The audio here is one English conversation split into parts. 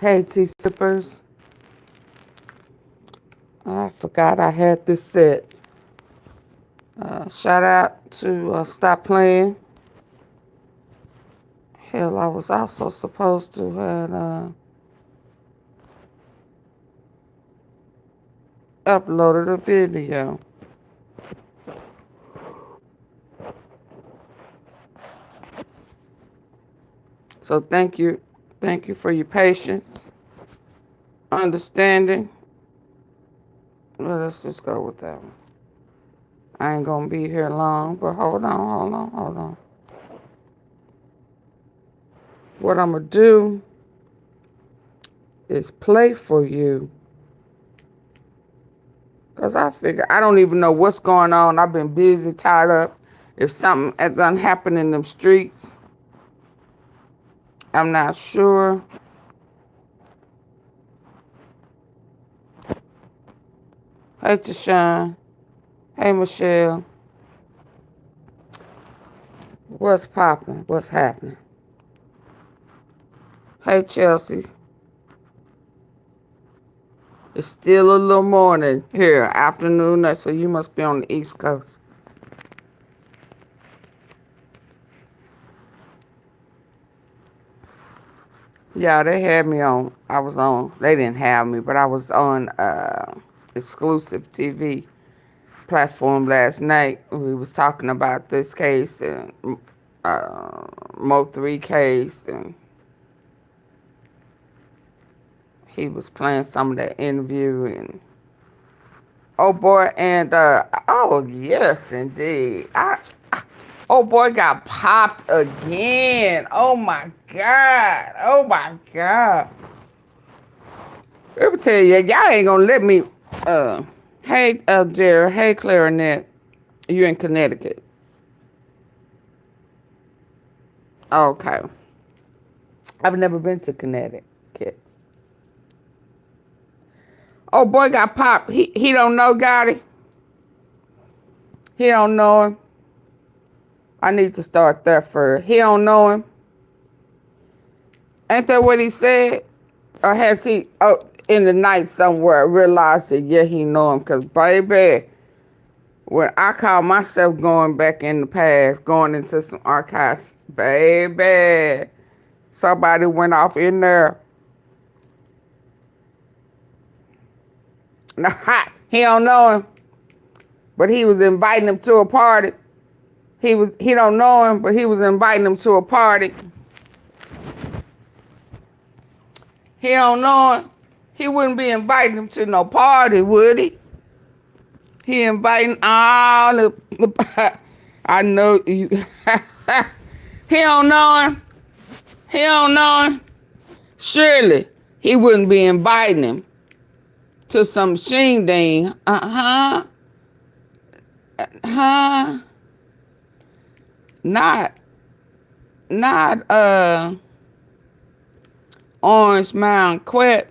Hey, tea sippers. I forgot I had this set. Shout out to Stop Playing. Hell, I was also supposed to have uploaded a video. So thank you. Thank you for your patience, understanding. Well, let's just go with that one. I ain't gonna be here long, but hold on. What I'm gonna do is play for you. Because I figure, I don't even know what's going on. I've been busy, tied up. If something has done happened in them streets, I'm not sure. Hey, Tashawn. Hey, Michelle. What's popping? What's happening? Hey, Chelsea. It's still a little morning here, afternoon, so you must be on the East Coast. Yeah, they had me on. They didn't have me, but I was on exclusive TV platform last night. We was talking about this case and Mo3 case, and he was playing some of that interview, and oh boy, and oh yes indeed, oh boy got popped again. Oh my god. Let me tell you, y'all ain't gonna let me. Hey, Jared. Hey, Clarinet. You in Connecticut? Okay. I've never been to Connecticut. Oh boy got popped. He don't know Gotti. He don't know him. I need to start there first. He don't know him. Ain't that what he said? Or has he, in the night somewhere, realized that, yeah, he know him? Because, baby, when I call myself going back in the past, going into some archives, baby, somebody went off in there. He don't know him, but he was inviting him to a party. He don't know him, but he was inviting him to a party. He don't know him. He wouldn't be inviting him to no party, would he? He inviting all the I know you. He don't know him. He don't know him. Surely he wouldn't be inviting him to some shindig. Not Orange Mound Quet.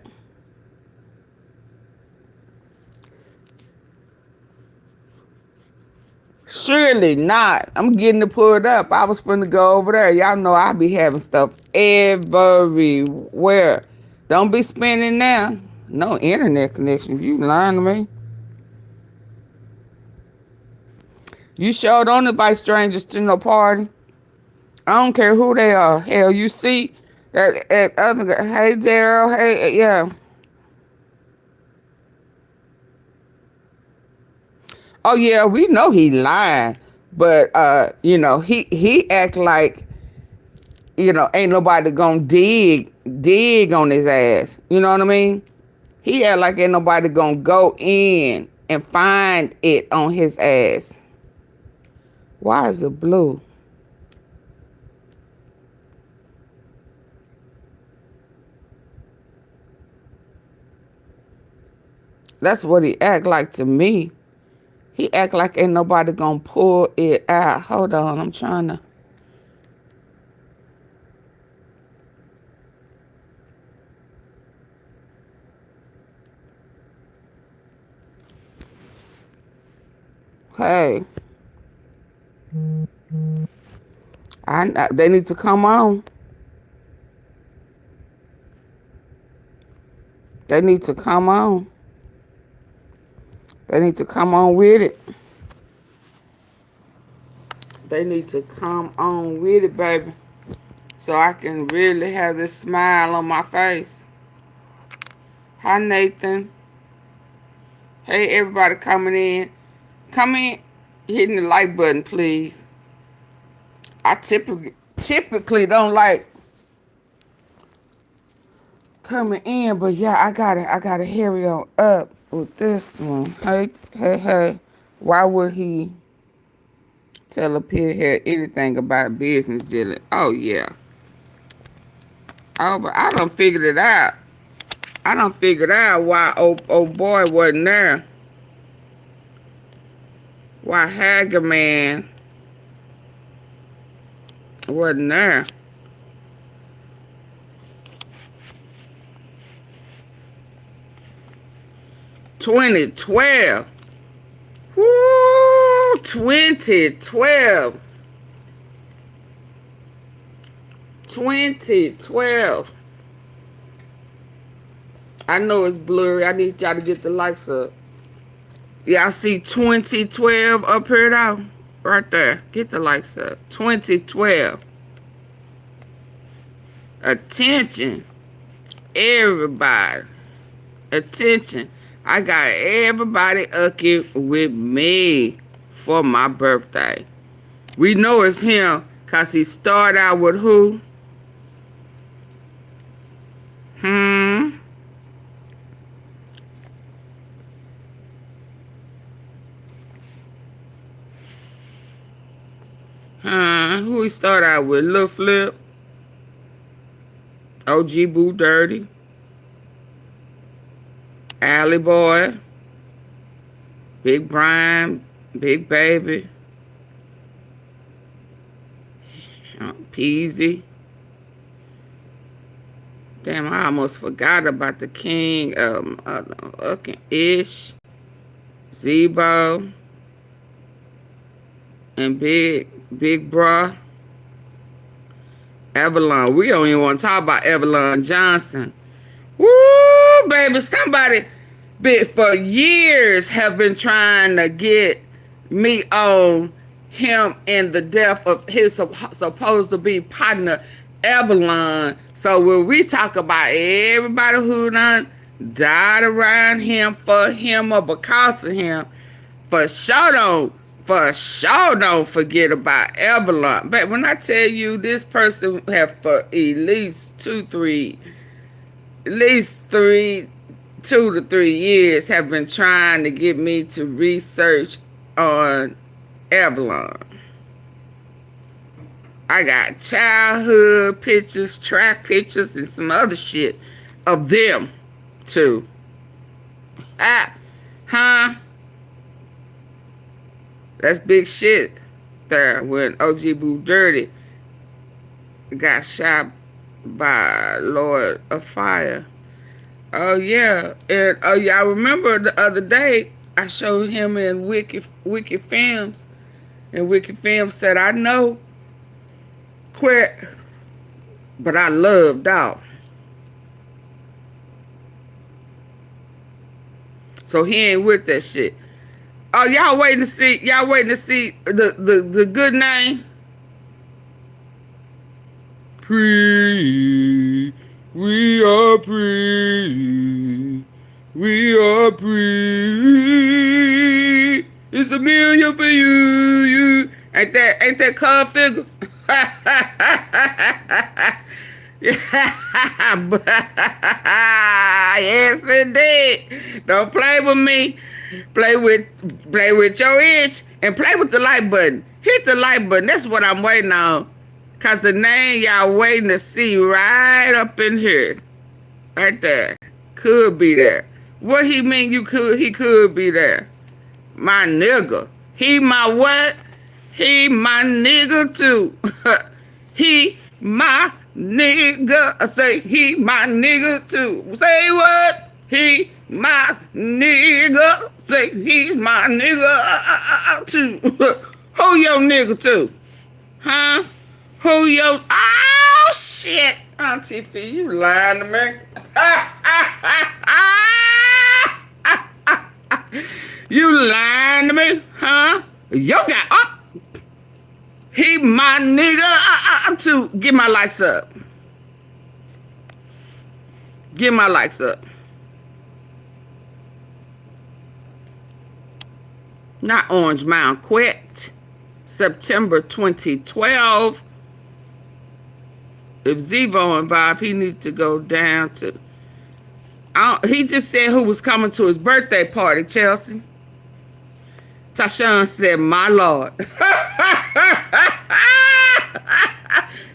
Surely not. I'm getting it pulled up. I was finna go over there. Y'all know I be having stuff everywhere. Don't be spending now. No internet connection. You lying to me. You sure don't invite strangers to no party. I don't care who they are. Hell, you see that other guy. Hey, Daryl. Hey, yeah. Oh yeah, we know he lying, but he act like, ain't nobody gonna dig on his ass. You know what I mean? He act like ain't nobody gonna go in and find it on his ass. Why is it blue? That's what he act like to me. He act like ain't nobody gonna pull it out. Hold on, I'm trying to. Hey. They need to come on. They need to come on. They need to come on with it. They need to come on with it, baby. So I can really have this smile on my face. Hi, Nathan. Hey, everybody coming in. Come in. Hitting the like button, please. I typically don't like coming in, but yeah, I gotta hurry on up with this one. Hey. Why would he tell a pinhead anything about business dealing? Oh, yeah. Oh, but I done figured it out. I done figured out why old boy wasn't there. Why Hagerman wasn't there. $2012. Woo! 2012. 2012. I know it's blurry. I need y'all to get the likes up. Y'all see 2012 up here now? Right there. Get the likes up. 2012. Attention. Everybody. Attention. I got everybody ucky with me for my birthday. We know it's him because he started out with who? Who he started out with? Lil Flip, OGBOODIRTY, Alley Boy, Big Brian, Big Baby, Peasy. Damn, I almost forgot about the king. Ish, Zebo, and Big Bruh. Avalon. We don't even want to talk about Avalon Johnson. Woo, baby. Somebody for years have been trying to get me on him and the death of his supposed to be partner, Avalon. So when we talk about everybody who done died around him for him or because of him, for sure don't forget about Avalon. But when I tell you this person have for at least 2 to 3 years have been trying to get me to research on Avalon. I got childhood pictures, track pictures, and some other shit of them too. That's big shit there when OGBOODIRTY got shot by Lord of Fire. Oh, yeah. And y'all remember the other day I showed him in Wiki Films. And Wiki Films said, I know, quit, but I love dog. So he ain't with that shit. Oh, y'all waiting to see the good name? We are free. We are free. It's $1 million for you. Ain't that Cub Figures? Yes, indeed. Don't play with me. Play with your itch and play with the like button. Hit the like button. That's what I'm waiting on. Cause the name y'all waiting to see right up in here. Right there. Could be there. What he mean he could be there. My nigga. He my what? He my nigga too. He my nigga. I say he my nigga too. Say what? He my nigga. Say he's my nigga too. Who your nigga too? Huh? Who your... Oh, shit. AunTeaFee, you lying to me. You lying to me, huh? Yo got he my nigga to get my likes up. Get my likes up. Not Orange Mound quit. September 2012. If Zevo involved, he needs to go down to. He just said who was coming to his birthday party, Chelsea. Tashawn said, my Lord.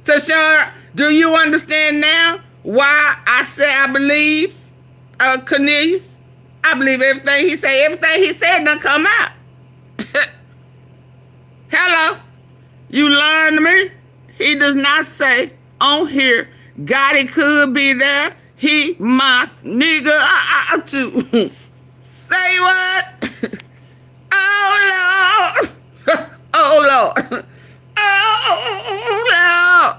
Tashawn, do you understand now why I say I believe Cornelius? I believe everything he said. Everything he said done come out. Hello? You learn to me? He does not say on here, Gotti could be there. He my nigga too. Say what? Oh Lord. Oh Lord. Oh Lord.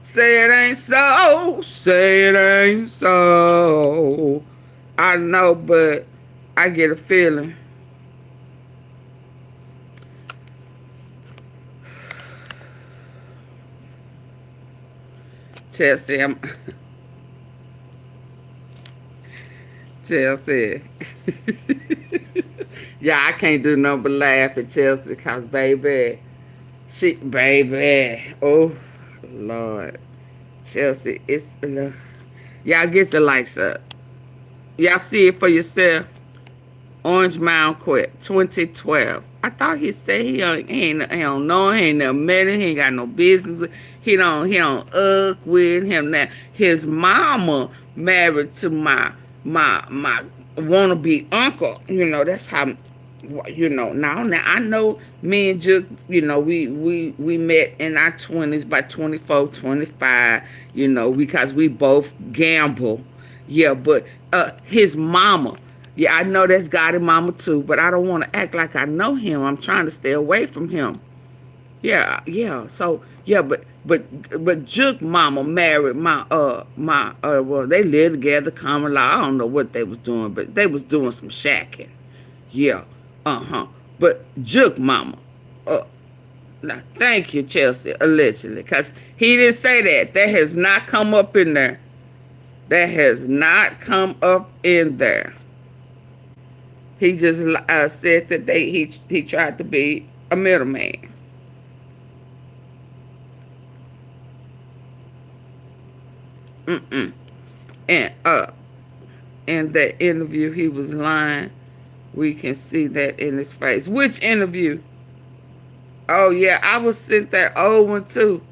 Say it ain't so. Say it ain't so. I know, but I get a feeling. Chelsea, Chelsea. Yeah, I can't do nothing but laugh at Chelsea because, baby, oh, Lord. Chelsea, it's, y'all get the likes up. Y'all see it for yourself. Orange Mound quit, 2012. I thought he said he don't know, he ain't never met him, he ain't got no business with, he don't with him now. His mama married to my wannabe uncle. You know, that's how, you know, now I know me and Juke, you know, we met in our 20s, by 24, 25, you know, because we both gamble. Yeah, but his mama, yeah, I know that's Gotti mama too, but I don't want to act like I know him. I'm trying to stay away from him. Yeah. So yeah, but Juke mama married well, they lived together, common law. I don't know what they was doing, but they was doing some shacking. Yeah, But Juke mama, now thank you, Chelsea, allegedly, because he didn't say that. That has not come up in there. That has not come up in there. He just said that he tried to be a middleman. And in that interview, he was lying. We can see that in his face. Which interview? Oh yeah, I was sent that old one too.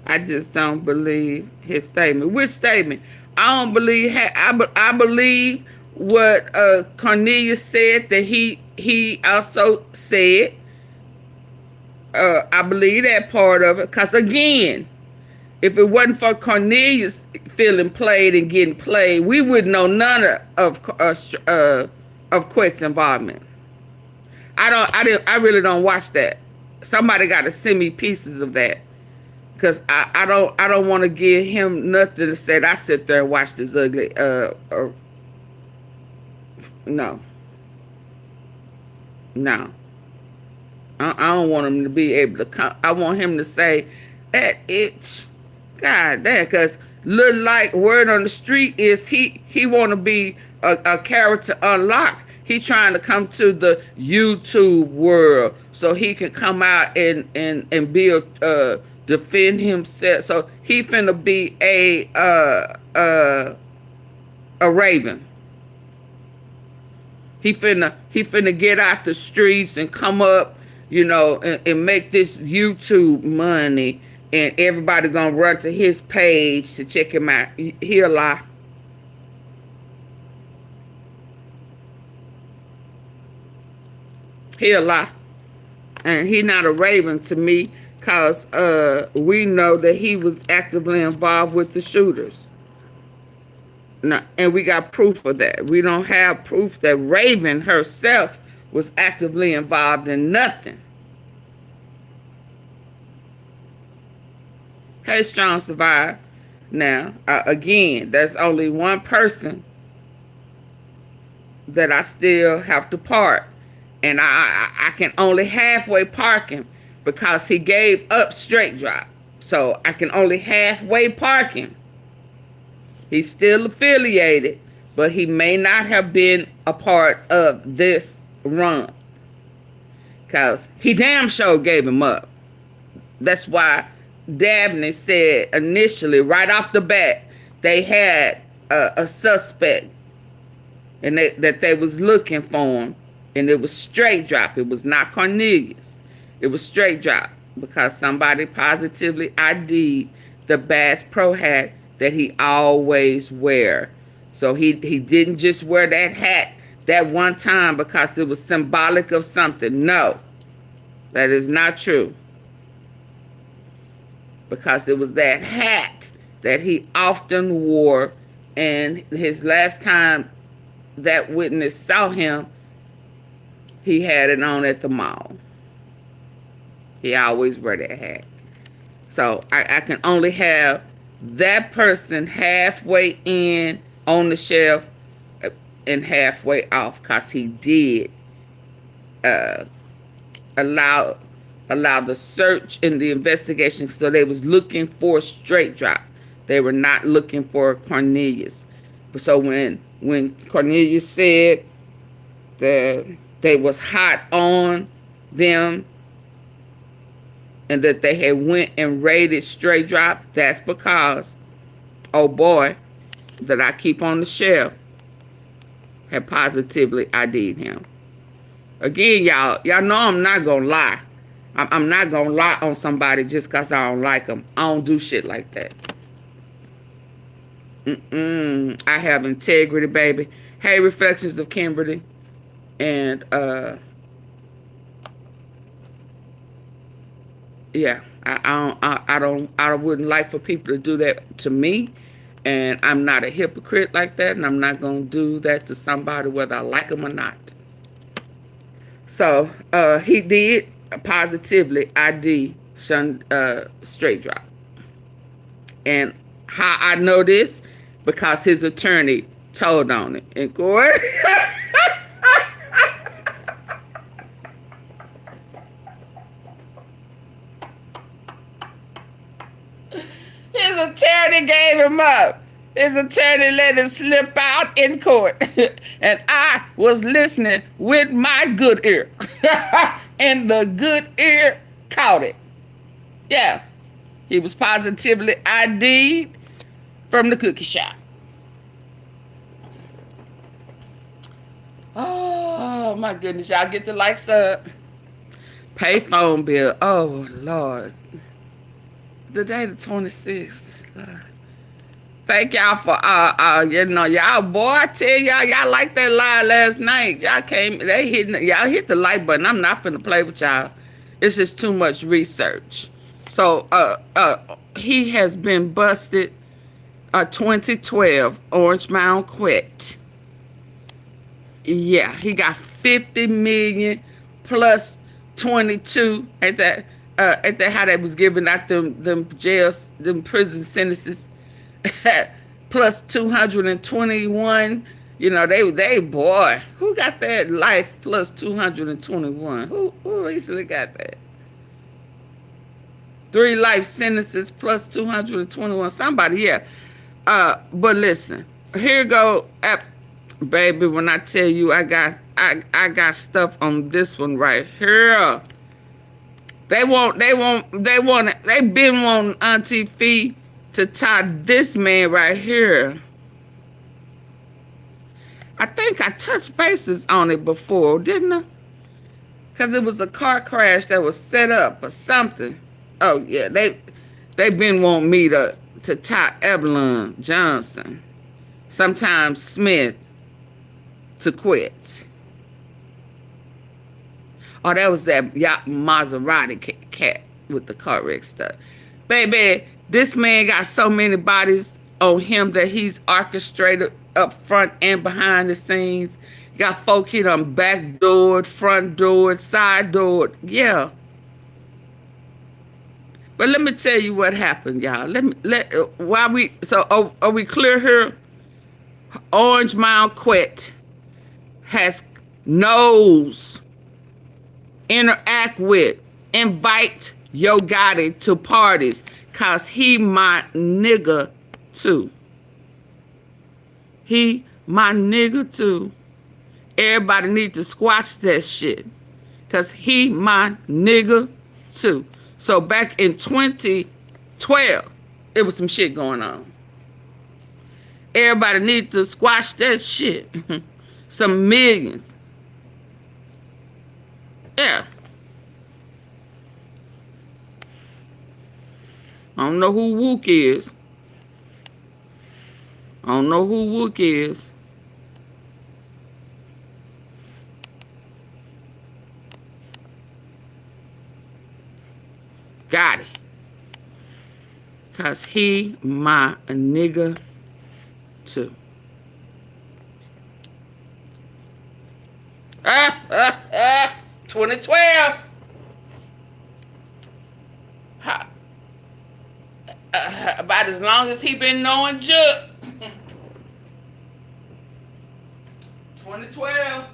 I just don't believe his statement. Which statement? I don't believe. I believe what Cornelius said that he also said. I believe that part of it, because again, if it wasn't for Cornelius feeling played and getting played, we wouldn't know none of Quick's involvement. I really don't watch that. Somebody got to send me pieces of that, because I don't want to give him nothing to say. I sit there and watch this ugly. No. I don't want him to be able to come. I want him to say that itch. God damn, because look like word on the street is he want to be a character unlocked. He trying to come to the YouTube world so he can come out and be defend himself. So he finna be a Raven. He finna get out the streets and come up, you know, and make this YouTube money, and everybody gonna run to his page to check him out. He'll lie. He'll lie. And he not a Raven to me, because we know that he was actively involved with the shooters. No, and we got proof of that. We don't have proof that Raven herself was actively involved in nothing. Headstrong survived. Now, again, that's only one person that I still have to park. And I can only halfway park him because he gave up straight drop. So I can only halfway park him. He's still affiliated, but he may not have been a part of this run. Because he damn sure gave him up. That's why Dabney said initially, right off the bat, they had a suspect and that they was looking for him. And it was straight drop. It was not Cornelius. It was straight drop because somebody positively ID'd the Bass Pro hat that he always wear. So he didn't just wear that hat that one time because it was symbolic of something. No, that is not true. Because it was that hat that he often wore, and his last time that witness saw him, he had it on at the mall. He always wear that hat. So I can only have that person halfway in on the shelf and halfway off because he did allow the search and the investigation. So they was looking for straight drop. They were not looking for Cornelius. So when Cornelius said that they was hot on them and that they had went and raided straight drop, that's because, oh boy, that I keep on the shelf had positively ID'd him. Again, y'all know I'm not gonna lie. I'm not gonna lie on somebody just because I don't like them. I don't do shit like that. I have integrity, baby. Hey, Reflections of Kimberly. And yeah, I wouldn't like for people to do that to me, and I'm not a hypocrite like that, and I'm not gonna do that to somebody whether I like them or not. So he did positively ID straight drop, and how I know this because his attorney told on it in court. His attorney gave him up. His attorney let him slip out in court. And I was listening with my good ear. And the good ear caught it. Yeah. He was positively ID'd from the cookie shop. Oh, my goodness. Y'all get the likes up. Pay phone bill. Oh, Lord. Today the 26th. Thank y'all for y'all, boy, I tell y'all like that live last night. Y'all hit the like button. I'm not finna play with y'all. It's just too much research. So he has been busted 2012 Orange Mound quit. Yeah, he got 50 million plus 22. Ain't that how they was giving out them jails, them prison sentences? Plus 221. You know, they boy, who got that life plus 221? Who recently got that? 3 life sentences plus 221. Somebody, yeah. But listen, here go, baby. When I tell you, I got stuff on this one right here. They been wanting AunTeaFee to tie this man right here. I think I touched bases on it before, didn't I? Because it was a car crash that was set up or something. Oh, yeah, they been wanting me to tie Evelyn Johnson, sometimes Smith, to quit. Oh, that was that Maserati cat with the car wreck stuff. Baby, this man got so many bodies on him that he's orchestrated up front and behind the scenes. Got folk hit on back door, front door, side door. Yeah. But let me tell you what happened, y'all. Are we clear here? Orange Mound quit knows, interact with, invite Yogotti to parties, cause he my nigga too. He my nigga too. Everybody need to squash that shit, cause he my nigga too. So back in 2012, it was some shit going on. Everybody need to squash that shit. Some millions. Yeah. I don't know who Wook is. I don't know who Wook is. Got it. Cause he my nigga too. 2012. About as long as he been knowing Juk. 2012.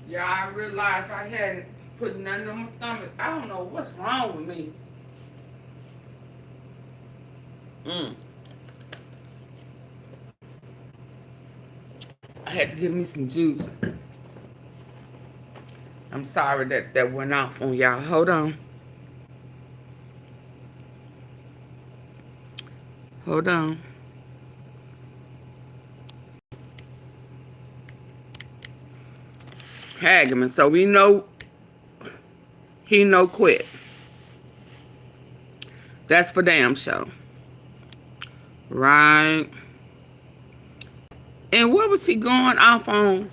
Yeah, I realized I hadn't put nothing on my stomach. I don't know what's wrong with me. I had to give me some juice. I'm sorry that went off on y'all. Hold on. Hold on. Hagerman. So we know he no quit. That's for damn sure. Right. And what was he going off on?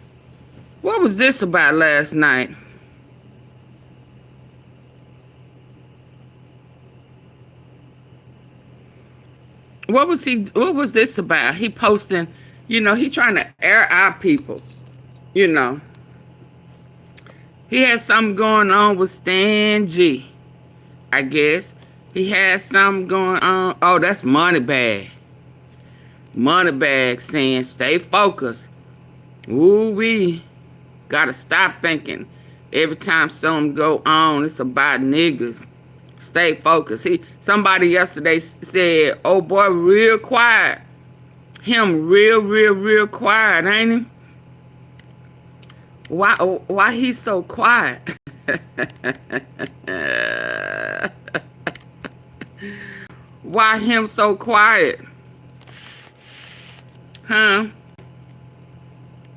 What was this about last night? What was this about? He posting, you know, he trying to air out people, you know. He had something going on with Stan G, I guess. He had something going on. Oh, that's Moneybag. Moneybag saying, stay focused. Ooh, we gotta stop thinking every time something go on, it's about niggas. Stay focused. Somebody yesterday said, oh boy, real quiet. Him real quiet, ain't he? Why he so quiet? Why him so quiet? Huh?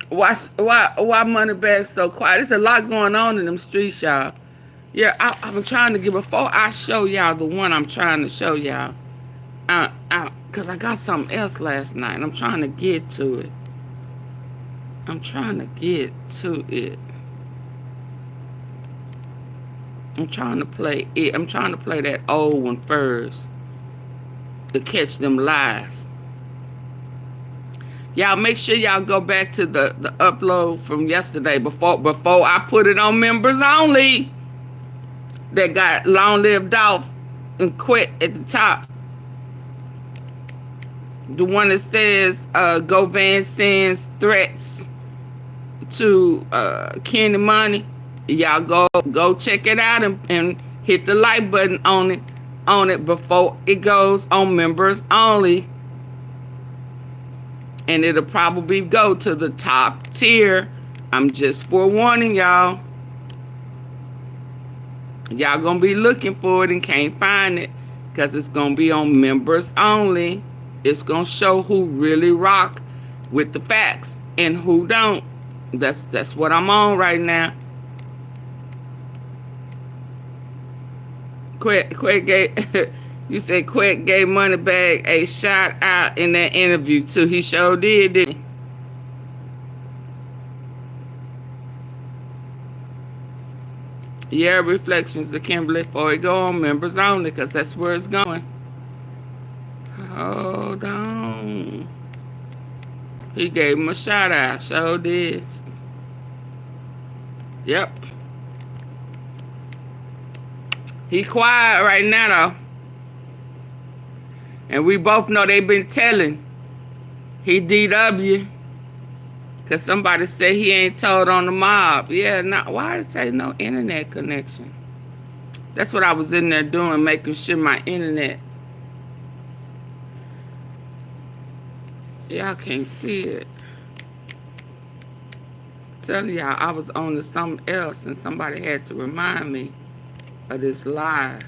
Why Moneybag so quiet? There's a lot going on in them streets, y'all. Yeah, I'm trying to get, before I show y'all the one I'm trying to show y'all, because I got something else last night, and I'm trying to get to it. I'm trying to get to it. I'm trying to play it. I'm trying to play that old one first to catch them lies. Y'all make sure y'all go back to the upload from yesterday before I put it on members only. That got long lived off and quit at the top. The one that says Govan sends threats to Kenny Money. Y'all go check it out and hit the like button on it before it goes on members only. And it'll probably go to the top tier. I'm just forewarning y'all. Y'all gonna be looking for it and can't find it because it's gonna be on members only. It's gonna show who really rock with the facts and who don't. That's what I'm on right now. Quick gave you said Quick gave Moneybag a shout out in that interview too. He sure did, didn't he? Yeah, reflections to Kimberly before it go on members only, because that's where it's going. Hold on. He gave him a shout out. Sure did. Yep. He quiet right now though. And we both know they been telling he DW. Cause somebody said he ain't told on the mob. Yeah, why did it say no internet connection? That's what I was in there doing, making sure my internet. Y'all can't see it. Telling y'all I was on to something else and somebody had to remind me of this live.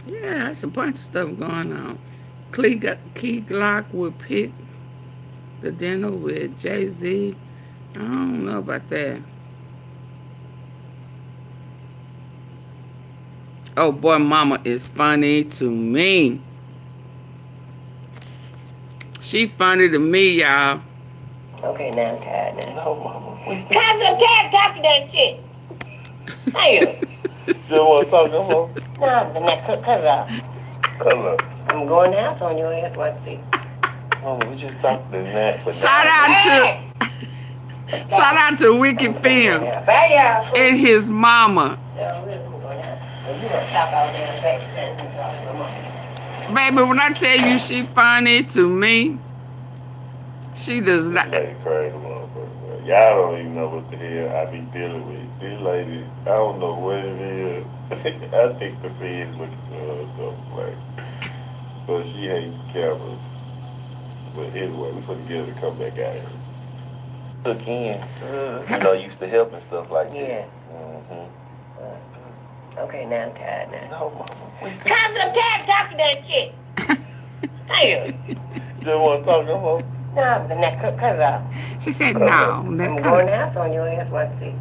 Yeah, there's a bunch of stuff going on. KEYGLOCK will pick the dinner with Jay-Z. I don't know about that. Oh boy, mama is funny to me. She funny to me, y'all. Okay, now I'm tired now. No, mama. Cause I'm tired talking that shit. Hey. You don't want to talk no more? No, but now cut it off. Cut it off. I'm going out on your ass. What see? Mama, we just talked to that. Shout out to Shout out to Wicked Films and his mama. Baby, when I tell you she funny to me, she does not. This lady crazy motherfucker. Y'all don't even know what the hell I be dealing with. This lady, I don't know what it is. I think the feds looking for her or something like. But she hates cameras. But anyway, we finna get her to come back out here. Took in, used to help and stuff like that. Yeah. Okay, now I'm tired now. No, mama. Cause I'm tired of talking that shit. Hell. You don't want to talk no more? No, then that cut it off. She said no. I'm going to house on your ass once see.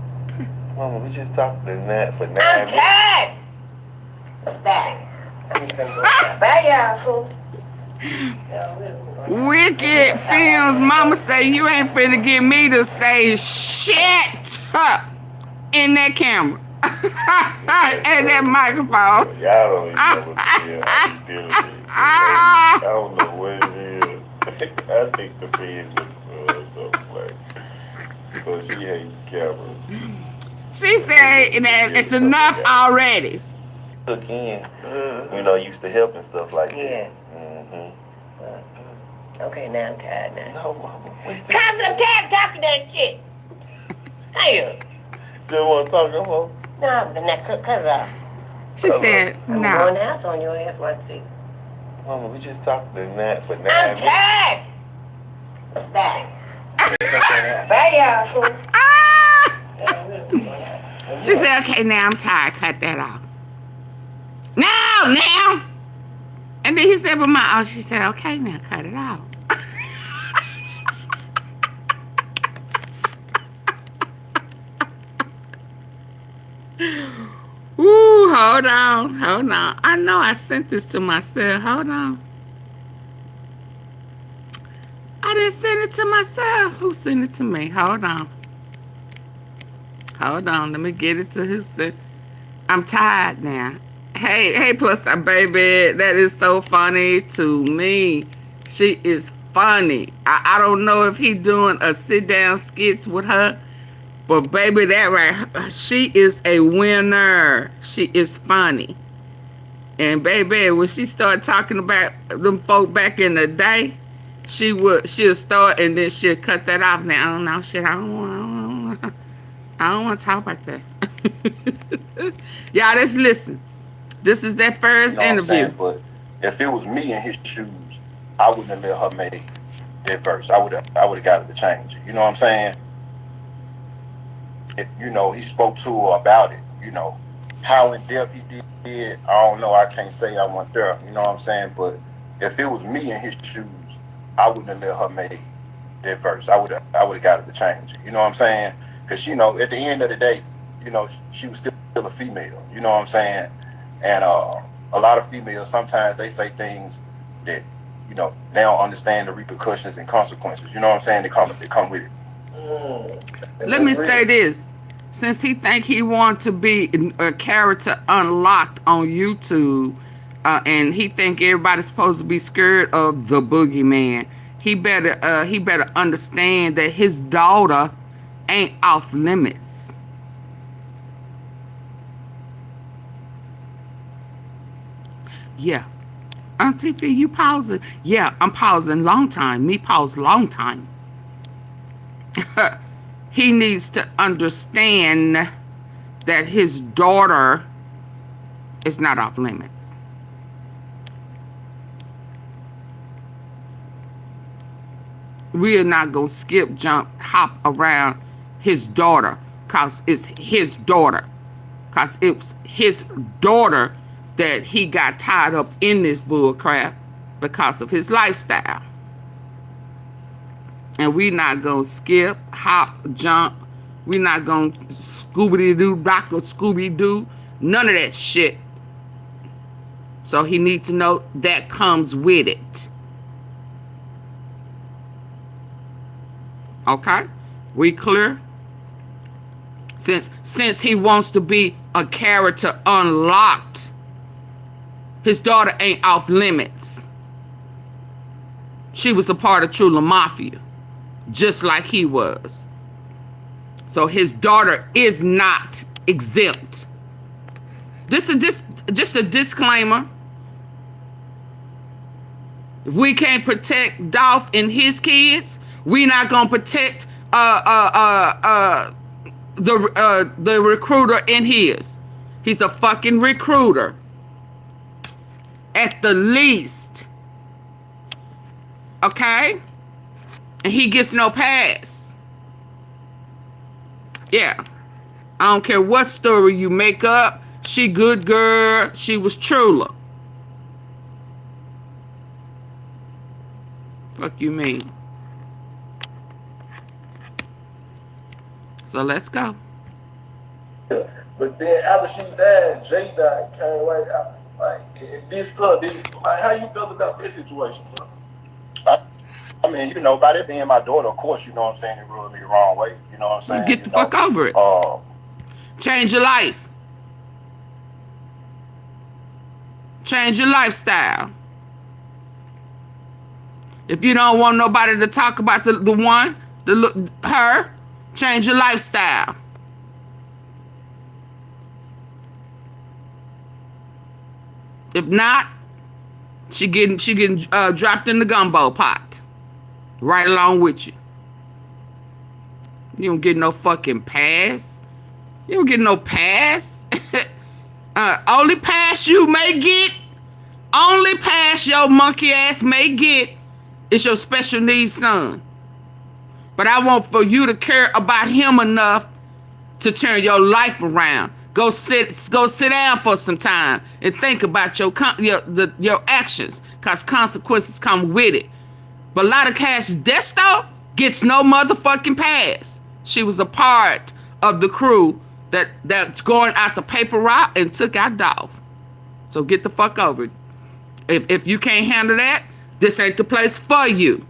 Mama, we just talked to that for 9 I'm minutes. tired. Bye. I'm just gonna go now. Bye, y'all, fool. Wicked Films mama say you ain't finna get me to say shit in that camera. And that microphone. Y'all don't even know what the hell I be dealing with. I don't know what it is. I think the feds looking for her or something like. But she hates cameras. She said that it's enough already. Took in, used to help and stuff like that. Yeah. Okay, now I'm tired now. No, mama. Cause I'm tired of talking that shit. Hell. You don't want to talk no more? No, then that cut it off. She said I'm no. going to house on your ass once see. Mama, we just talked to that for 9 I'm minutes. tired. Bye. Bye, y'all, fool. She said, okay, now I'm tired. Cut that off. Now. And then he said, but she said, okay, now cut it off. Ooh, hold on. I know I sent this to myself. Hold on. I didn't send it to myself. Who sent it to me? Hold on. Let me get it to who sent. I'm tired now. Hey, plus baby, that is so funny to me. She is funny. I don't know if he doing a sit-down skits with her, but baby, that right, she is a winner. She is funny. And baby, when she started talking about them folk back in the day, she'll start and then she'll cut that off. Now, I don't know, shit, I don't want to talk about that. Y'all, let's listen. This is that first interview. But if it was me in his shoes, I wouldn't have let her make that verse. I would have got her to change it. You know what I'm saying? He spoke to her about it. How in depth he did, I don't know. I can't say I went there. You know what I'm saying? But if it was me in his shoes, I wouldn't have let her make that verse. I would have got her to change it. You know what I'm saying? Because at the end of the day, she was still a female. You know what I'm saying? And a lot of females, sometimes they say things that, they don't understand the repercussions and consequences. You know what I'm saying? They come with it. Let me say this. Since he think he want to be a character unlocked on YouTube, and he think everybody's supposed to be scared of the boogeyman, he better understand that his daughter ain't off limits. Yeah. AunTeaFee, you pausing? Yeah, I'm pausing long time. Me pause long time. He needs to understand that his daughter is not off limits. We are not going to skip, jump, hop around his daughter because it's his daughter. Because it was his daughter that he got tied up in this bull crap because of his lifestyle. And we not going to skip, hop, jump. We not going to Scooby-Doo, rock or Scooby-Doo. None of that shit. So he needs to know that comes with it. Okay? We clear? Since he wants to be a character unlocked, his daughter ain't off limits. She was a part of Trula Mafia, just like he was. So his daughter is not exempt. Just a disclaimer. If we can't protect Dolph and his kids, we not gonna protect the recruiter and his. He's a fucking recruiter. At the least. Okay? And he gets no pass. Yeah. I don't care what story you make up. She good girl. She was truler. Fuck you mean? So let's go. But then after she died, Jay died, came right out. Like, this stuff, like, how you feel about this situation, bro? I mean, you know, by that being my daughter, of course, you know what I'm saying, it rubbed me the wrong way. You know what I'm saying? Get the fuck over it. Change your life. Change your lifestyle. If you don't want nobody to talk about her, change your lifestyle. If not, she getting dropped in the gumbo pot, right along with you. You don't get no fucking pass. You don't get no pass. Only pass you may get, only pass your monkey ass may get is your special needs son. But I want for you to care about him enough to turn your life around. Go sit down for some time and think about your actions, cause consequences come with it. But a lot of Cash Desto gets no motherfucking pass. She was a part of the crew that's going out the paper route and took out Dolph. So get the fuck over it. If you can't handle that, this ain't the place for you.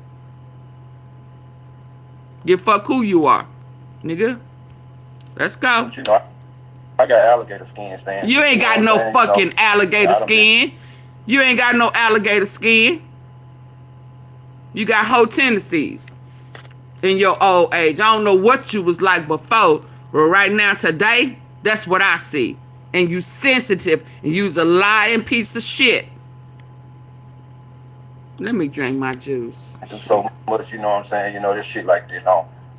Give fuck who you are, nigga. Let's go. But you know, I got alligator skin, Stan. You ain't got no fucking alligator skin. You ain't got no alligator skin. You got whole tendencies in your old age. I don't know what you was like before, but right now, today, that's what I see. And you sensitive, and you's a lying piece of shit. Let me drink my juice. I do so much, you know what I'm saying? You know, this shit like this,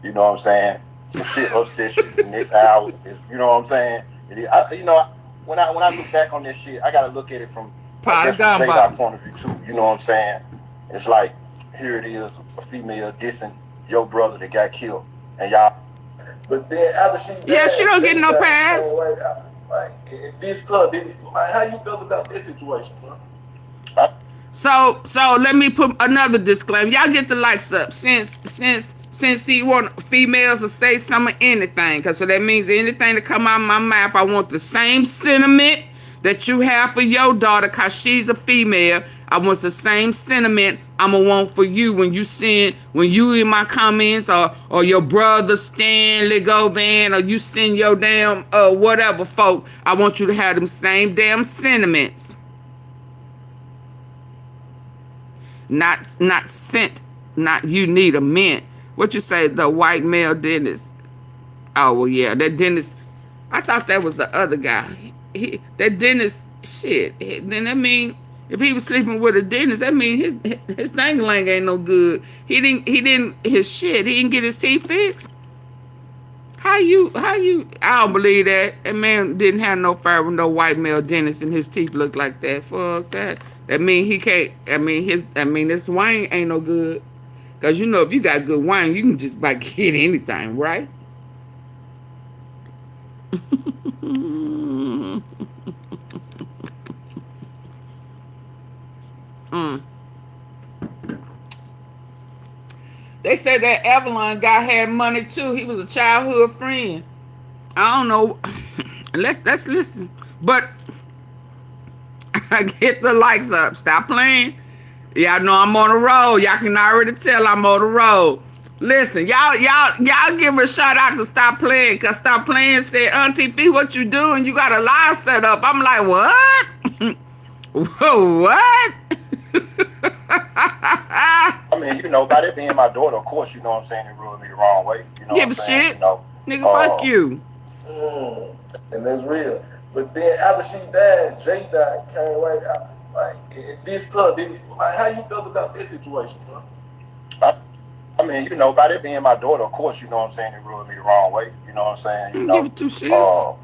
you know what I'm saying? Some shit upsets you in this hour. You know what I'm saying? You know, when I look back on this shit, I gotta look at it from J-Dot point of view too. You know what I'm saying? It's like, here it is, a female dissing your brother that got killed, and y'all. But then after she died, she don't get no pass. Like this stuff, like, how you feel about this situation, bro? So let me put another disclaimer. Y'all get the likes up since he want females to say some of anything, cause so that means anything that come out of my mouth, I want the same sentiment that you have for your daughter, cause she's a female. I want the same sentiment I'ma want for you when you in my comments, or your brother Stanley Govan, or you send your damn whatever folk. I want you to have them same damn sentiments. Not sent, not you need a mint. What you say, the white male dentist? Oh, well, yeah, that dentist, I thought that was the other guy. That dentist, shit, then that mean, if he was sleeping with a dentist, that mean his dangling ain't no good. He didn't get his teeth fixed. How you, I don't believe that. That man didn't have no fire with no white male dentist and his teeth look like that. Fuck that. That mean he can't, this wine ain't no good. Cause you know if you got good wine, you can just about get anything, right? They said that Avalon guy had money too. He was a childhood friend. I don't know. Let's listen. But get the likes up. Stop playing. Y'all know I'm on the road. Y'all can already tell I'm on the road. Listen, y'all give a shout out to Stop Playing, cause Stop Playing said, AunTeaFee, what you doing? You got a live set up. I'm like, what? Whoa, what? I mean, you know, by that being my daughter, of course, you know what I'm saying, it rubbed me the wrong way. You know Give what a I'm saying? shit. You know, Nigga, fuck you. And that's real. But then after she died, Jay died, came right out. Like, this stuff, like, how you felt about this situation, bro? I mean, you know, by that being my daughter, of course, you know what I'm saying, it rubbed me the wrong way. You know what I'm saying? You know, give it 2 shits.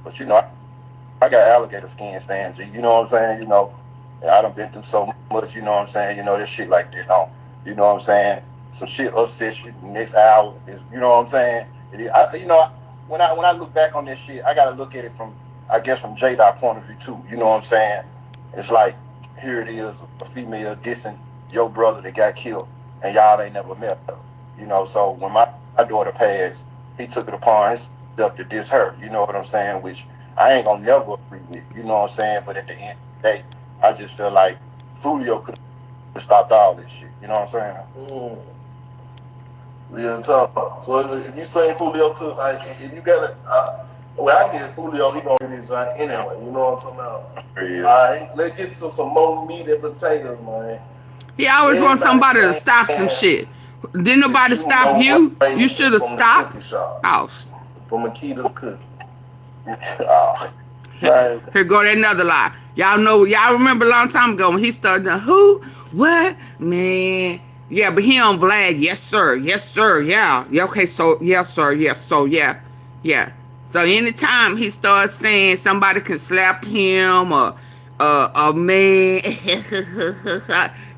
but you know, I got alligator skin, Stan G. You know what I'm saying? You know, I done been through so much. You know what I'm saying? You know, this shit like this. You know what I'm saying? Some shit upsets you. Next hour is, you know what I'm saying? You know, when I look back on this shit, I gotta look at it from, I guess, from J-Dot point of view too. You know what I'm saying? It's like, here it is, a female dissing your brother that got killed, and y'all ain't never met her. You know, so when my daughter passed, he took it upon himself to diss her. You know what I'm saying? Which I ain't gonna never agree with. You know what I'm saying? But at the end of the day, I just feel like Fulio could have stopped all this shit. You know what I'm saying? Real talk. So if you say Fulio too, like, if you got it, well, I get Fulio, he gonna be design anyway. You know what I'm talking about? Yeah. All right, let's get to some more meat and potatoes, man. He always wants somebody to stop some shit. Didn't nobody stop you? You should have stopped. House. From Makita's cookie. Here go that another lie. Y'all know, y'all remember a long time ago when he started to, who? What? Man. Yeah, but he on Vlad. Yes, sir. Yes, sir. Yeah. Yeah. Okay, so, yes, sir. Yes, so, yeah. Yeah. So anytime he starts saying somebody can slap him or man,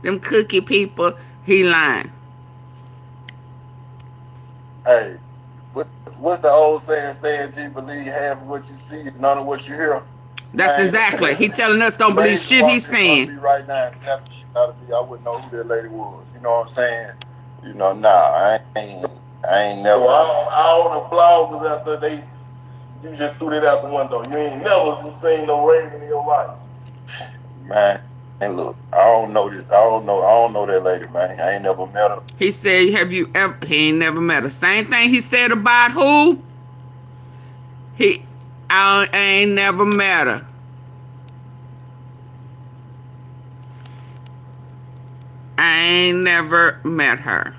them cookie people, he lying. Hey, what's the old saying, Stan G, believe half of what you see, none of what you hear? That's man, exactly. He telling us don't believe shit he's saying. Right now and slap the shit out of me, I wouldn't know who that lady was. You know what I'm saying? You know, nah, I ain't never. Well, all the bloggers out there, you just threw that out the window. You ain't never seen no Raven in your life. Man, and look, I don't know that lady, man. I ain't never met her. He said, have you ever, he ain't never met her. Same thing he said about who? I ain't never met her. I ain't never met her.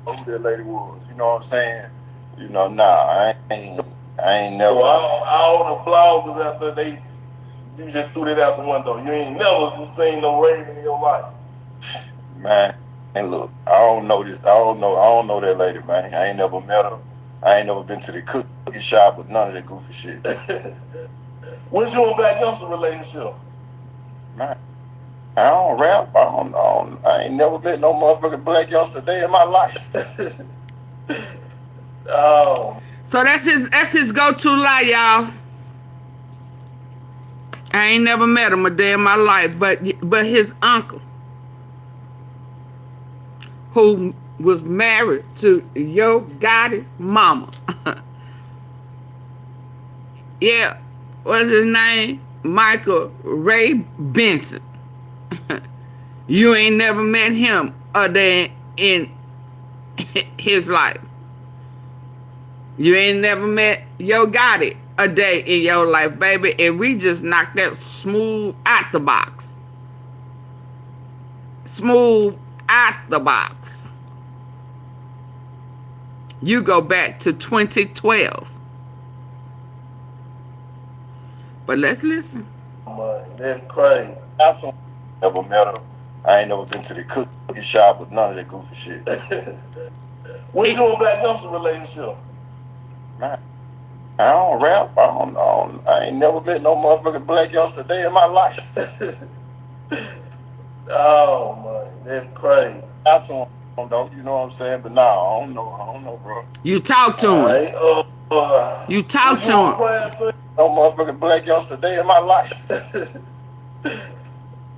Who that lady was, you know what I'm saying? You know, nah, I ain't never. Well, all the bloggers out there, you just threw that out the window. You ain't never seen no Raven in your life. Man, and look, I don't know that lady, man. I ain't never met her. I ain't never been to the cookie shop with none of that goofy shit. What's your Black Youngster relationship? Man, I don't rap. I ain't never met no motherfucking Black Youngster day in my life. Oh. So that's his go-to lie, y'all. I ain't never met him a day in my life, but his uncle, who was married to Yogotti's mama. Yeah, what's his name? Michael Ray Benson. You ain't never met him a day in his life. You ain't never met Yogotti a day in your life, baby. And we just knocked that smooth out the box. Smooth out the box. You go back to 2012. But let's listen. Man, that's crazy. I never met her. I ain't never been to the cookie shop with none of that goofy shit. What's your Black Youngster relationship? Man, I don't rap. I ain't never met no motherfucking Black Youngster day in my life. Oh man, that's crazy. I to him though, you know what I'm saying? But nah, I don't know, bro. You talk to him. Right, you talk to him. No motherfucking Black Youngster day in my life.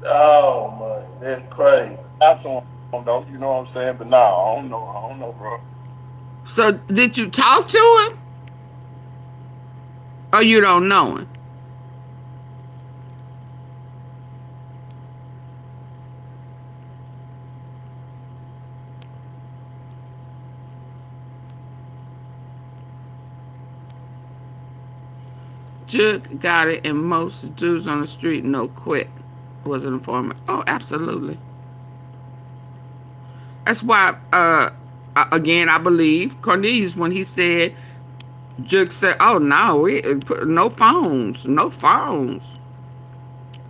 Oh man, that's crazy. I to him though, you know what I'm saying? But nah, I don't know, bro. So did you talk to him? Or you don't know him? Jug got it, and most dudes on the street know quit was an informant. Oh, absolutely. That's why, again, I believe Cornelius when he said, Jug said, "Oh no, no phones, no phones."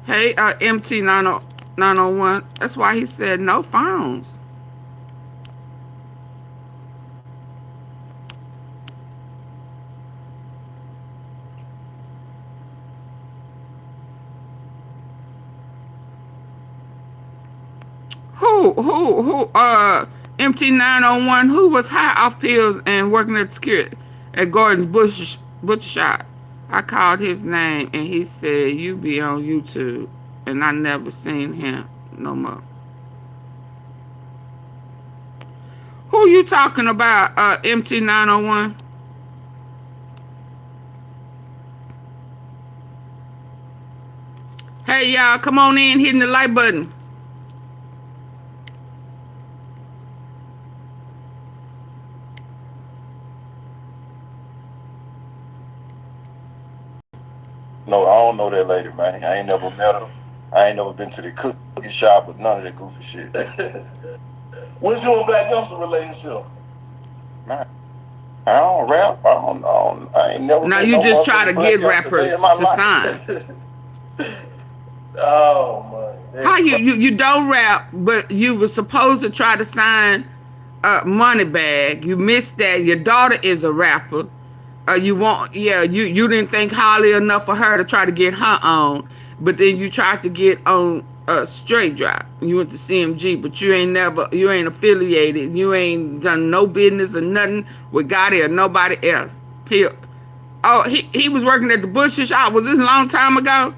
Hey, MT 901. That's why he said no phones. Who, MT 901, who was high off pills and working at security at Gordon's butcher shop? I called his name and he said, "You be on YouTube." And I never seen him no more. Who you talking about, MT 901? Hey, y'all, come on in, hitting the like button. No, I don't know that lady, man. I ain't never met her. I ain't never been to the cookie shop with none of that goofy shit. What's your Black Youngster relationship? Man, I don't rap. I ain't never. Now been you no just try to motherfucking get Black Youngster rappers day in my to life. sign. Oh man. How you don't rap, but you were supposed to try to sign Moneybag. You missed that. Your daughter is a rapper. You didn't think highly enough of her to try to get her on, but then you tried to get on Straight Drop. You went to CMG, but you ain't affiliated. You ain't done no business or nothing with Gotti or nobody else. He was working at the butcher shop. Was this a long time ago?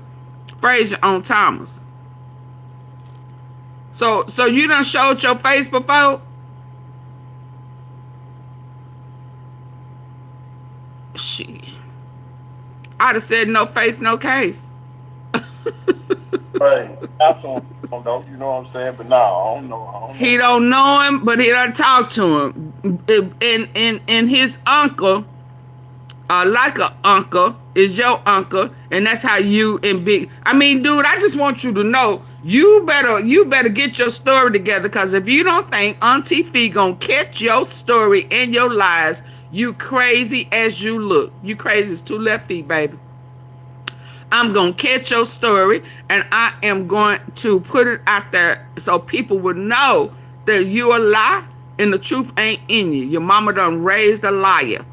Frazier on Thomas. So you done showed your face before? Shit. I'd have said no face, no case. Right. That's on though, you know what I'm saying? But nah, I don't know. He don't know him, but he done talk to him. And his uncle, like a uncle, is your uncle, and that's how you and Big. I mean, dude, I just want you to know, you better get your story together, because if you don't think AunTeaFee gonna catch your story and your lies, you crazy as you look. You crazy as 2 left feet, baby. I'm going to catch your story, and I am going to put it out there so people would know that you a lie and the truth ain't in you. Your mama done raised a liar.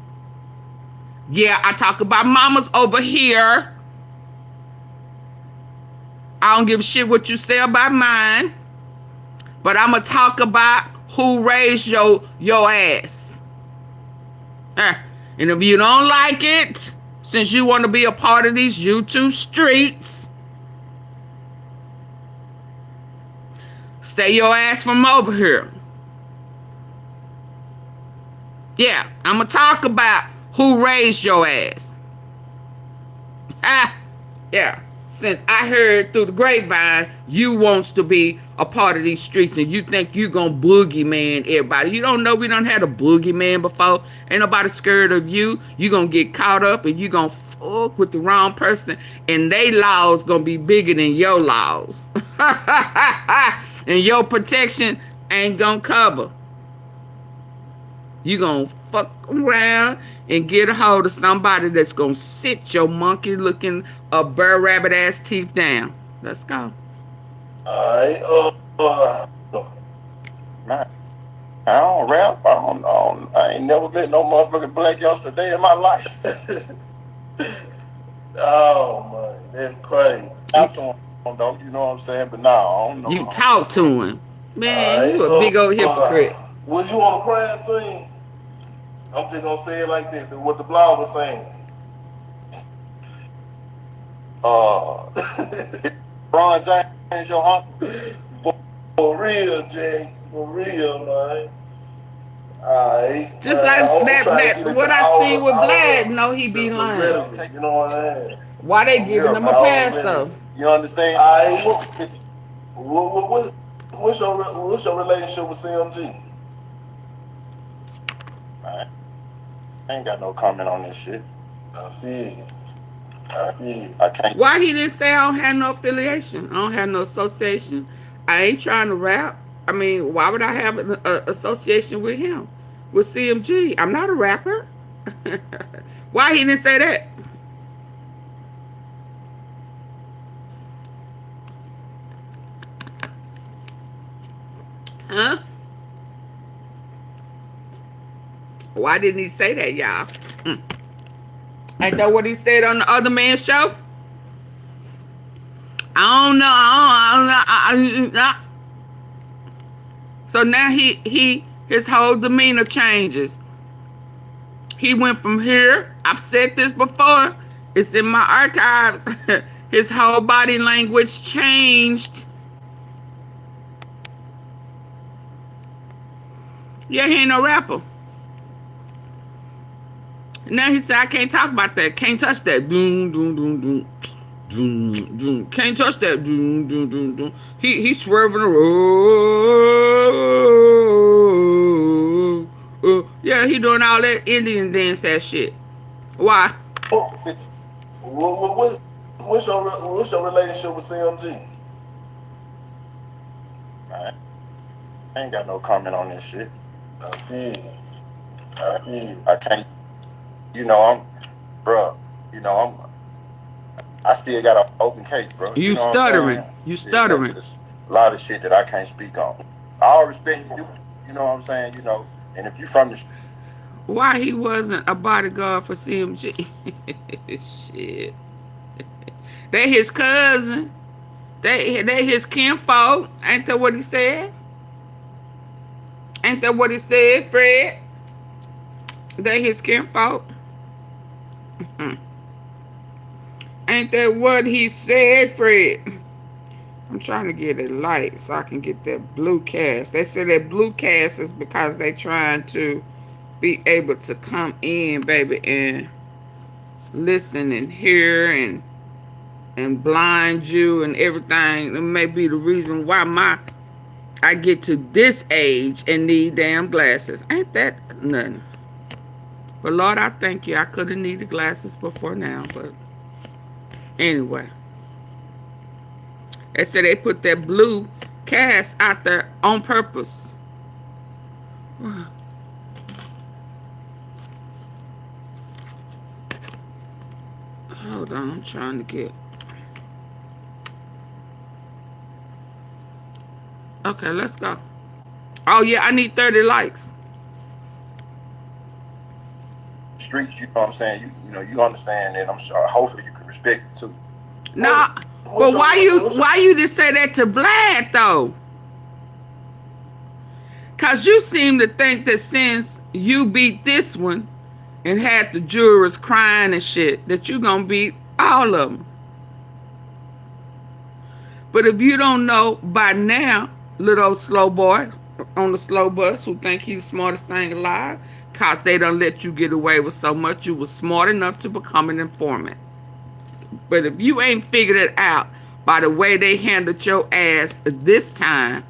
Yeah, I talk about mamas over here. I don't give a shit what you say about mine, but I'm going to talk about who raised your ass. And if you don't like it, since you want to be a part of these YouTube streets, stay your ass from over here. Yeah, I'm going to talk about who raised your ass. Yeah. Since I heard through the grapevine, you wants to be a part of these streets and you think you gonna boogeyman everybody. You don't know we done had a boogeyman before. Ain't nobody scared of you. You gonna get caught up and you gonna fuck with the wrong person, and they laws gonna be bigger than your laws. And your protection ain't gonna cover. You gonna fuck around and get a hold of somebody that's gonna sit your monkey looking burr rabbit ass teeth down. Let's go. Man, I don't rap. I ain't never met no motherfucking Black Youngster day in my life. Oh man, that's crazy. That's on though, you know what I'm saying? But nah, I don't know. You talk to him. Man, you a big old hypocrite. Was you on the crime scene? I'm just gonna say it like this, what the blog was saying. Ron James, your uncle? For real, Jay. For real, man. Alright. Just like that what I see with Vlad, no, he be lying. You know what I mean? Why they giving him a pass though? You understand? What's your relationship with CMG? I ain't got no comment on this shit. I feel I can't. Why he didn't say I don't have no affiliation? I don't have no association. I ain't trying to rap. I mean, why would I have an association with him? With CMG? I'm not a rapper. Why he didn't say that? Huh? Why didn't he say that, y'all? Ain't that what he said on the other man's show? I don't know. I don't know. So now his whole demeanor changes. He went from here. I've said this before. It's in my archives. His whole body language changed. Yeah, he ain't no rapper. Now he said, I can't talk about that. Can't touch that. Doom, doom, doom, doom. Doom, doom. Can't touch that. Doom, doom, doom, doom. He swerving around. Yeah, he doing all that Indian dance, that shit. Why? What's your relationship with CMG? I ain't got no comment on this shit. I feel I can't. You know, bruh. You know, I still got an open case, bro. You know stuttering. You stuttering. It's a lot of shit that I can't speak on. All respect you. You know what I'm saying? You know, and if you from the why he wasn't a bodyguard for CMG? Shit. They his cousin. They his kinfolk. Ain't that what he said? Ain't that what he said, Fred? They his kinfolk. Ain't that what he said, Fred? I'm trying to get it light so I can get that blue cast. They said that blue cast is because they trying to be able to come in, baby, and listen and hear and blind you and everything. It may be the reason why I get to this age and need damn glasses. Ain't that nothing? But Lord, I thank you. I could have needed glasses before now, but anyway. They said they put that blue cast out there on purpose. Hold on, I'm trying to get. Okay, let's go. Oh yeah, I need 30 likes. streets, you know what I'm saying? You know, you understand that. I'm sure. Hopefully, you can respect it too. Nah, but why you just say that to Vlad though? Cause you seem to think that since you beat this one and had the jurors crying and shit, that you gonna beat all of them. But if you don't know by now, little old slow boy on the slow bus who think he's the smartest thing alive, cause they don't let you get away with so much, you was smart enough to become an informant. But if you ain't figured it out by the way they handled your ass this time,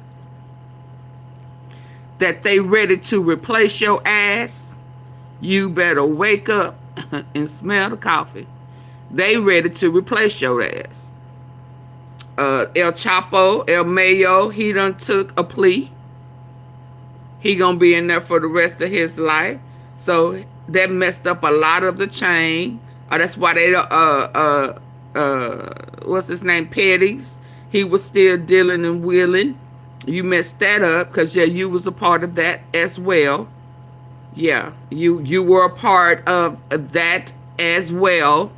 that they ready to replace your ass, you better wake up and smell the coffee. They ready to replace your ass. El Chapo, El Mayo, he done took a plea. He gonna be in there for the rest of his life. So that messed up a lot of the chain. That's why they what's his name, Petty's. He was still dealing and wheeling. You messed that up because, yeah, you was a part of that as well. Yeah, you were a part of that as well.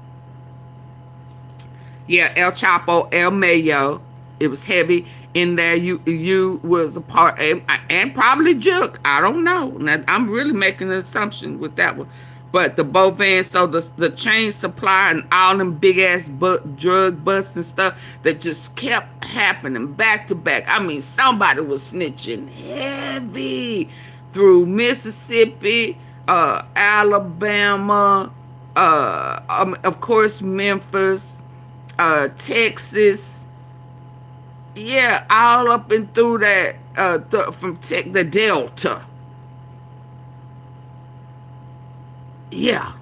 Yeah, El Chapo, El Mayo. It was heavy in there. You was a part, and probably Juke. I don't know. Now, I'm really making an assumption with that one. But the Bovan, so the chain supply and all them big ass drug busts and stuff that just kept happening back to back. I mean, somebody was snitching heavy through Mississippi, Alabama, of course Memphis, Texas. Yeah, all up and through that from the Delta. Yeah.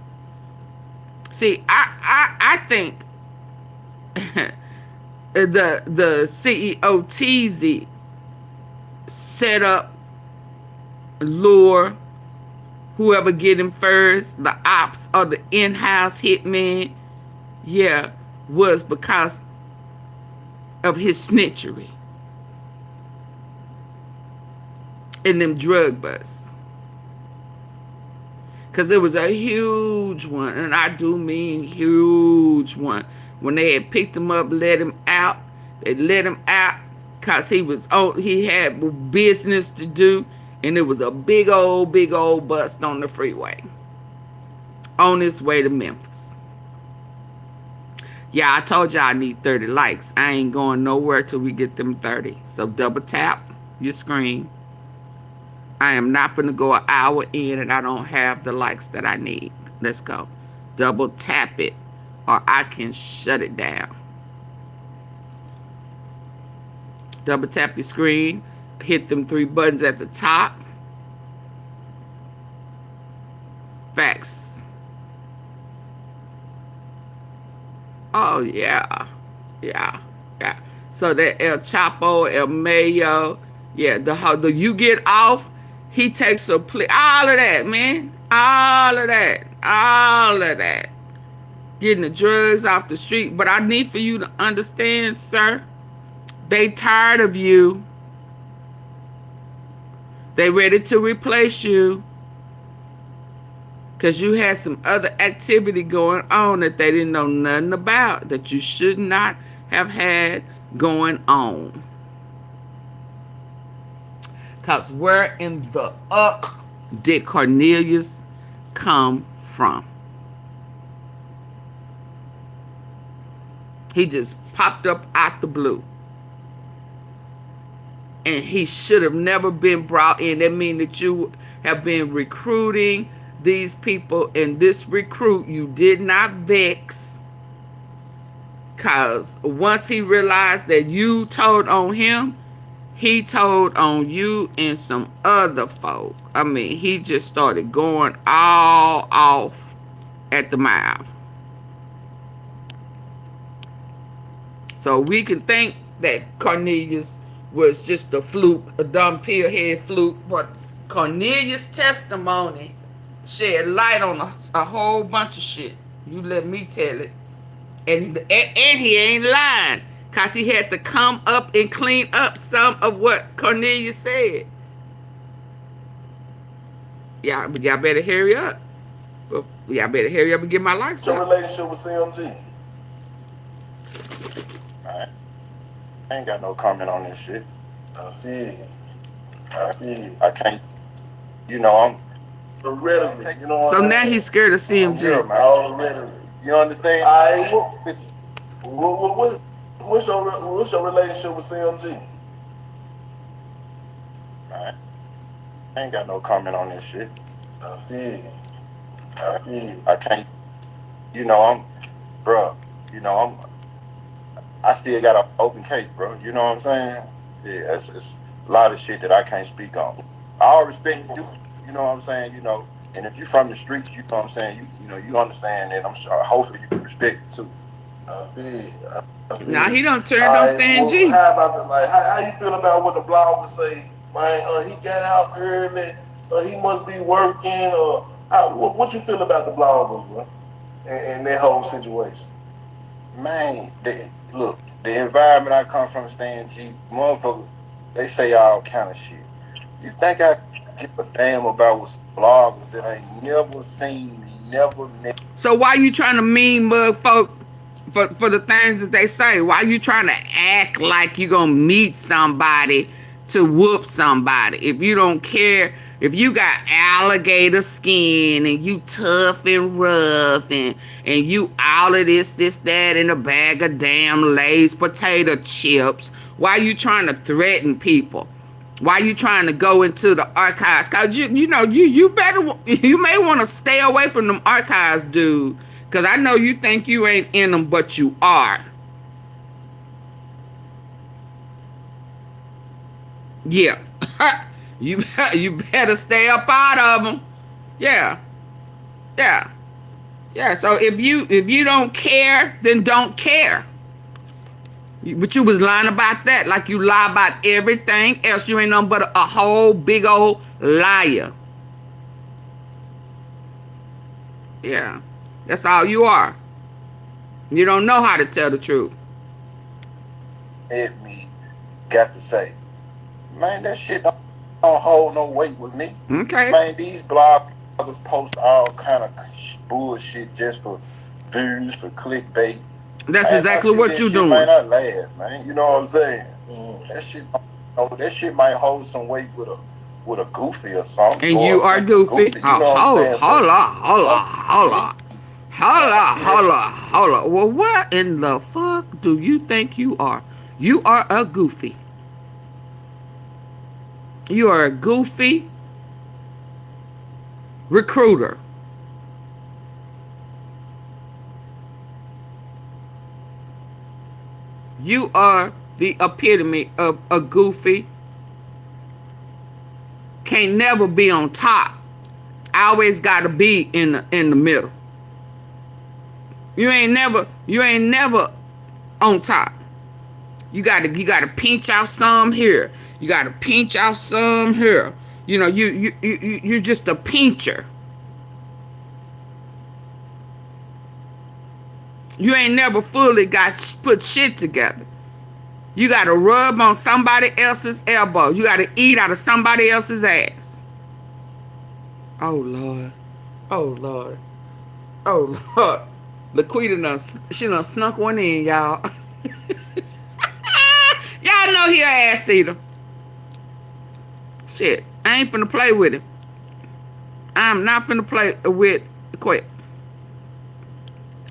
See, I think the CEOTZ set up, lure whoever get him first, the ops or the in-house hitman, yeah, was because of his snitchery and them drug busts. Because it was a huge one, and I do mean huge one. When they had picked him up, let him out, they let him out because he had business to do, and it was a big old bust on the freeway on its way to Memphis. Yeah, I told y'all I need 30 likes. I ain't going nowhere till we get them 30. So double tap your screen. I am not going to go an hour in and I don't have the likes that I need. Let's go. Double tap it or I can shut it down. Double tap your screen. Hit them 3 buttons at the top. Facts. Oh, yeah. Yeah. Yeah. So that El Chapo, El Mayo, yeah, the you get off, he takes a plea. All of that, man. All of that. All of that. Getting the drugs off the street. But I need for you to understand, sir, they tired of you. They ready to replace you. Because you had some other activity going on that they didn't know nothing about, that you should not have had going on. Because where in the did Cornelius come from? He just popped up out the blue. And he should have never been brought in. That means that you have been recruiting these people, and this recruit you did not vex. Because once he realized that you told on him, he told on you and some other folk. I mean, he just started going all off at the mouth. So we can think that Cornelius was just a fluke, a dumb pillhead fluke, but Cornelius' testimony shed light on a whole bunch of shit. You let me tell it. And he ain't lying, because he had to come up and clean up some of what Cornelius said. Y'all better hurry up. Y'all better hurry up and get my likes What's up. your relationship with CMG? I ain't got no comment on this shit. I feel I can't. You know, I'm. the rhetoric, you know what So I'm now saying? he's scared of CMG. All the rhetoric. You understand? What's your relationship with CMG? I ain't got no comment on this shit. I feel you. I can't. You know, I'm, bro. You know, I still got an open case, bro. You know what I'm saying? Yeah, it's a lot of shit that I can't speak on. All respect for you. You know what I'm saying? You know, and if you're from the streets, you know what I'm saying. You know, you understand that. I'm sure. Hopefully, you can respect it too. I feel Now he done turned on Stan G. How about how you feel about what the bloggers say? Man, he got out early. He must be working. Or what you feel about the bloggers, bro? And that whole situation? Man, look, the environment I come from, Stan G, motherfuckers, they say all kind of shit. You think I give a damn about what bloggers that I ain't never seen me, never met? So why you trying to mean mug folk for the things that they say? Why you trying to act like you gonna meet somebody to whoop somebody? If you don't care, if you got alligator skin and you tough and rough and you all of this, that, in a bag of damn Lay's potato chips, why you trying to threaten people? Why you trying to go into the archives? Cause you may want to stay away from them archives, dude. Cause I know you think you ain't in them, but you are. Yeah. You better stay up out of them. Yeah. So if you don't care, then don't care. But you was lying about that like you lie about everything else. You ain't nothing but a whole big old liar. Yeah, that's all you are. You don't know how to tell the truth. Me got to say, man, that shit don't hold no weight with me. Okay. Man, these bloggers post all kind of bullshit just for views, for clickbait. That's man, exactly what you doing. Man, I laugh, man. You know what I'm saying? That shit might hold some weight with a goofy or something. And you are goofy. Hold on. Well, what in the fuck do you think you are? You are a goofy. You are a goofy recruiter. You are the epitome of a goofy. Can't never be on top. Always gotta be in the middle. You ain't never on top. You gotta pinch out some here. You gotta pinch out some here. You know, you're just a pincher. You ain't never fully put shit together. You got to rub on somebody else's elbow. You got to eat out of somebody else's ass. Oh, Lord. Oh, Lord. Oh, Lord. Laquita she done snuck one in, y'all. Y'all know he an ass eater. Shit. I ain't finna play with him. I'm not finna play with Quit.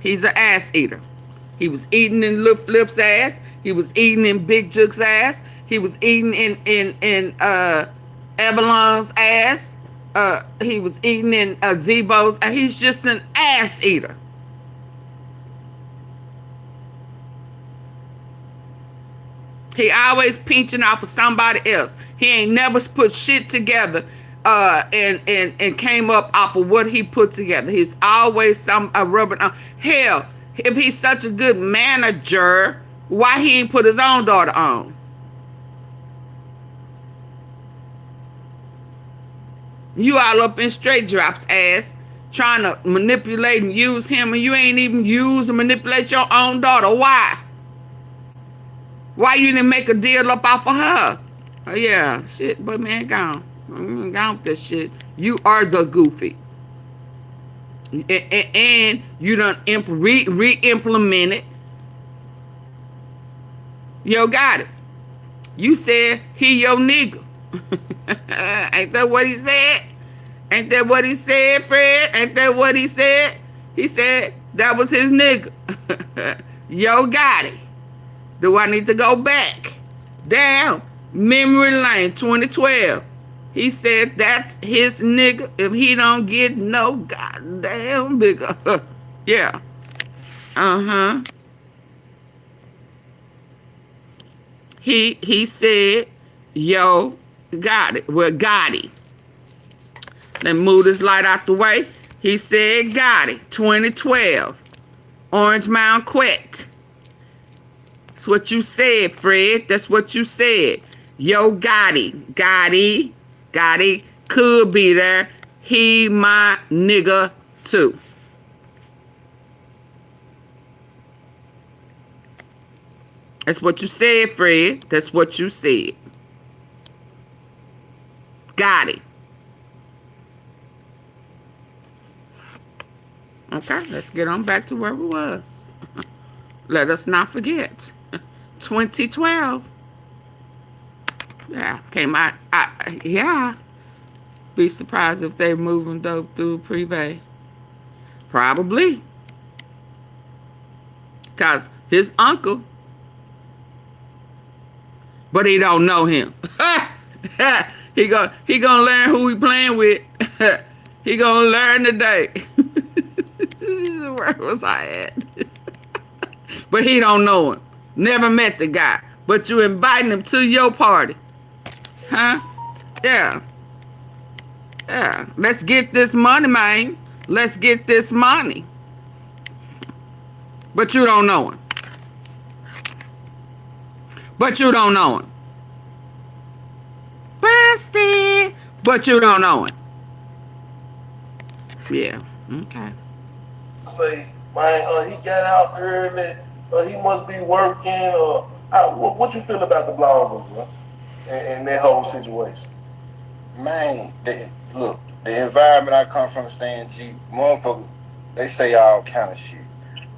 He's an ass eater. He was eating in Lil Flip's ass. He was eating in Big Juke's ass. He was eating in Avalon's ass. He was eating in Zebo's. He's just an ass eater. He always pinching off of somebody else. He ain't never put shit together and came up off of what he put together. He's always rubbing on. Hell, if he's such a good manager, why he ain't put his own daughter on? You all up in Straight Drop's ass trying to manipulate and use him, and you ain't even use and manipulate your own daughter. Why? Why you didn't make a deal up off of her? Oh, yeah, shit, but man, gone. Gone with this shit. You are the goofy. And you done re-implement it. Yo, got it. You said he your nigga. Ain't that what he said? Ain't that what he said, Fred? Ain't that what he said? He said that was his nigga. Yo, got it. Do I need to go back? Down memory lane 2012. He said that's his nigga if he don't get no goddamn bigger. Yeah. Uh-huh. He said, yo, got it. Well, Gotti. Let me move this light out the way. He said, Gotti, 2012. Orange Mound Quet. That's what you said, Fred. That's what you said. Yo, Gotti could be there. He my nigga too. That's what you said, Fred. That's what you said. Gotti. Okay, let's get on back to where we was. Let us not forget. 2012. Yeah, came out. Yeah. Be surprised if they moving dope through Privé. Probably. Because his uncle, but he don't know him. He gonna learn who he playing with. He gonna learn today. Where was I at? But he don't know him. Never met the guy. But you inviting him to your party. Huh? Yeah. Yeah. Let's get this money, man. Let's get this money. But you don't know him. but you don't know him. Busted, but you don't know him. Yeah, okay. Say, man, he got out early, he must be working, or what you feel about the bloggers, bro, and that whole situation? Man, look, the environment I come from, staying G, motherfuckers, they say all kind of shit.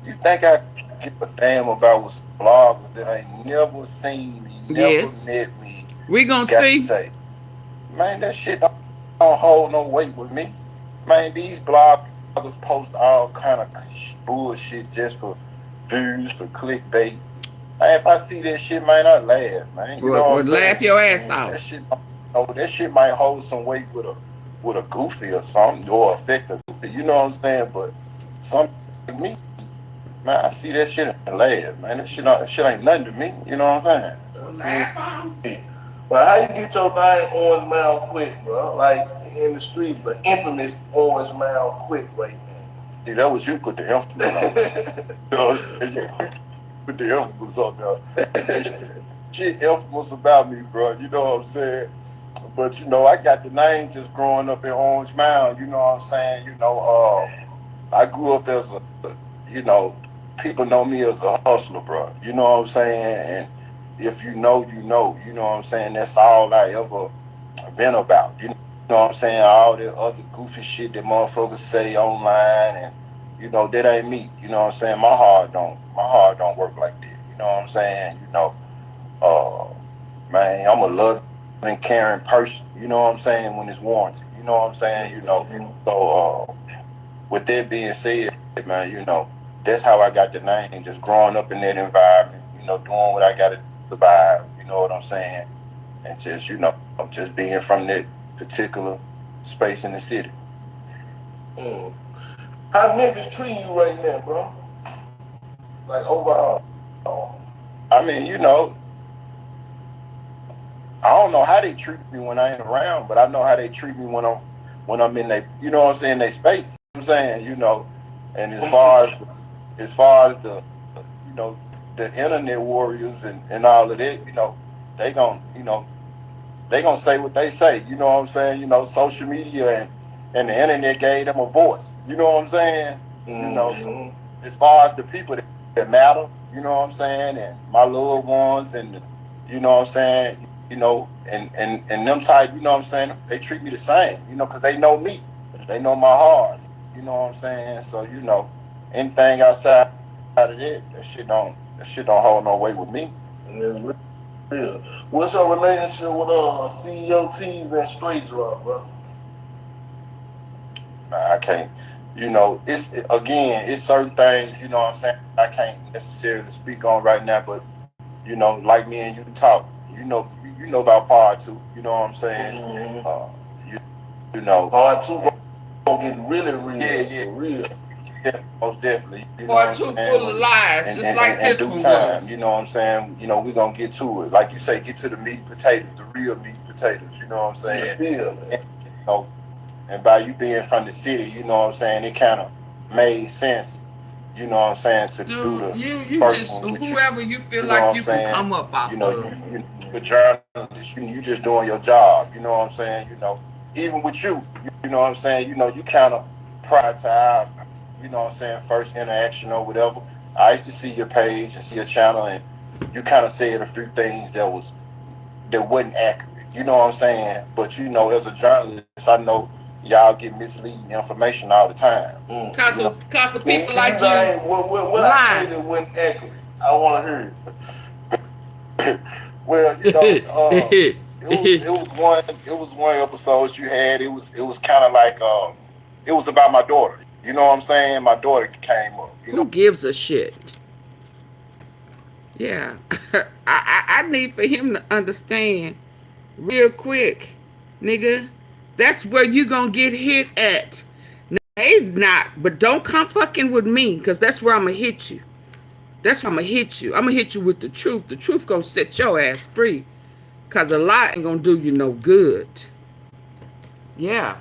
You think I give a damn about what's bloggers that ain't never seen me, never met me? We gonna got see. To say, man, that shit don't hold no weight with me. Man, these bloggers post all kind of bullshit just for views, for clickbait. Man, if I see that shit, man, I laugh, man. You know what I'm saying? Laugh your ass off. That shit might hold some weight with a goofy or something, or affect a goofy. You know what I'm saying? But something like me, man, I see that shit and laugh, man. That shit ain't nothing to me. You know what I'm saying? Laugh on. But how you get your name Orange Mound quick, bro? Like in the streets, the infamous Orange Mound quick right now. See, that was you put the emphasis on. You know what I'm saying? You put the emphasis on there. Shit infamous about me, bro. You know what I'm saying? But you know, I got the name just growing up in Orange Mound. You know what I'm saying? You know, I grew up as a, you know, people know me as a hustler, bro. You know what I'm saying? And if you know, you know. You know what I'm saying? That's all I ever been about. You know what I'm saying? All the other goofy shit that motherfuckers say online, and you know, that ain't me. You know what I'm saying? My heart don't work like that. You know what I'm saying? You know, man, I'm a loving and caring person. You know what I'm saying? When it's warranted. You know what I'm saying? You know. So with that being said, man, you know, that's how I got the name. Just growing up in that environment. You know, doing what I got to survive. You know what I'm saying? And just, you know, just being from that particular space in the city. How Memphis treating you right now, bro? Like overall. I mean, you know, I don't know how they treat me when I ain't around, but I know how they treat me when I'm in they, you know what I'm saying, they space. You know what I'm saying, you know, and as far as the you know, the internet warriors and all of that, you know, they gonna say what they say. You know what I'm saying? You know, social media and the internet gave them a voice. You know what I'm saying? You know, so as far as the people that matter, you know what I'm saying, and my loved ones, and you know what I'm saying, you know, and them type, you know what I'm saying, they treat me the same, you know, because they know me, they know my heart, you know what I'm saying. So you know, anything outside of that shit don't hold no weight with me. Yeah. What's your relationship with CEOTs and STRAIGHTDROP, bro? I can't, you know, it's certain things, you know what I'm saying, I can't necessarily speak on right now, but you know, like me and you talk, you know about part 2, you know what I'm saying? You know, part 2 gonna get really real. Yeah, real. Yeah, most definitely. You Part know 2 full of lies, just like this one was. You know what I'm saying? You know, we're gonna get to it. Like you say, get to the meat and potatoes, the real meat and potatoes, you know what I'm saying? Yeah. And, you know, and by you being from the city, you know what I'm saying, it kind of made sense, you know what I'm saying, to do the you first just one with whoever you feel you like know you what I'm can come up off you know, of. you're a journalist, you just doing your job, you know what I'm saying? You know, even with you know what I'm saying, you know, you kind of prior to our, you know what I'm saying, first interaction or whatever, I used to see your page and see your channel, and you kind of said a few things that wasn't accurate, you know what I'm saying? But you know, as a journalist, I know y'all get misleading information all the time. Cause of people like you. What I say that wasn't accurate? I want to hear it. Well, you know, it was one episode you had. It was kind of like it was about my daughter. You know what I'm saying? My daughter came up. Who gives a shit? Yeah, I need for him to understand real quick, nigga. That's where you gonna get hit at. Now, they not, but don't come fucking with me, cause that's where I'ma hit you. That's where I'ma hit you. I'ma hit you with the truth. The truth gonna set your ass free, cause a lie ain't gonna do you no good. Yeah.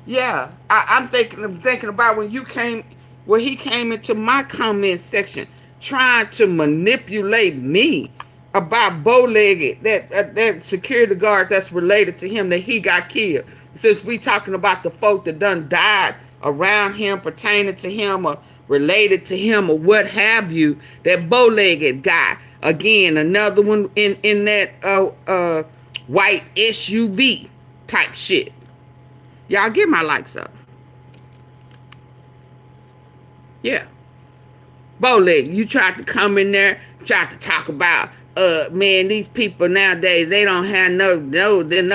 Yeah, I'm thinking about when he came into my comment section trying to manipulate me about bow-legged, that security guard that's related to him, that he got killed. Since we talking about the folk that done died around him, pertaining to him, or related to him, or what have you, that bow-legged guy, again, another one in that white SUV type shit. Y'all get my likes up. Yeah. Bow-legged, you tried to come in there, tried to talk about, man, these people nowadays, they don't have no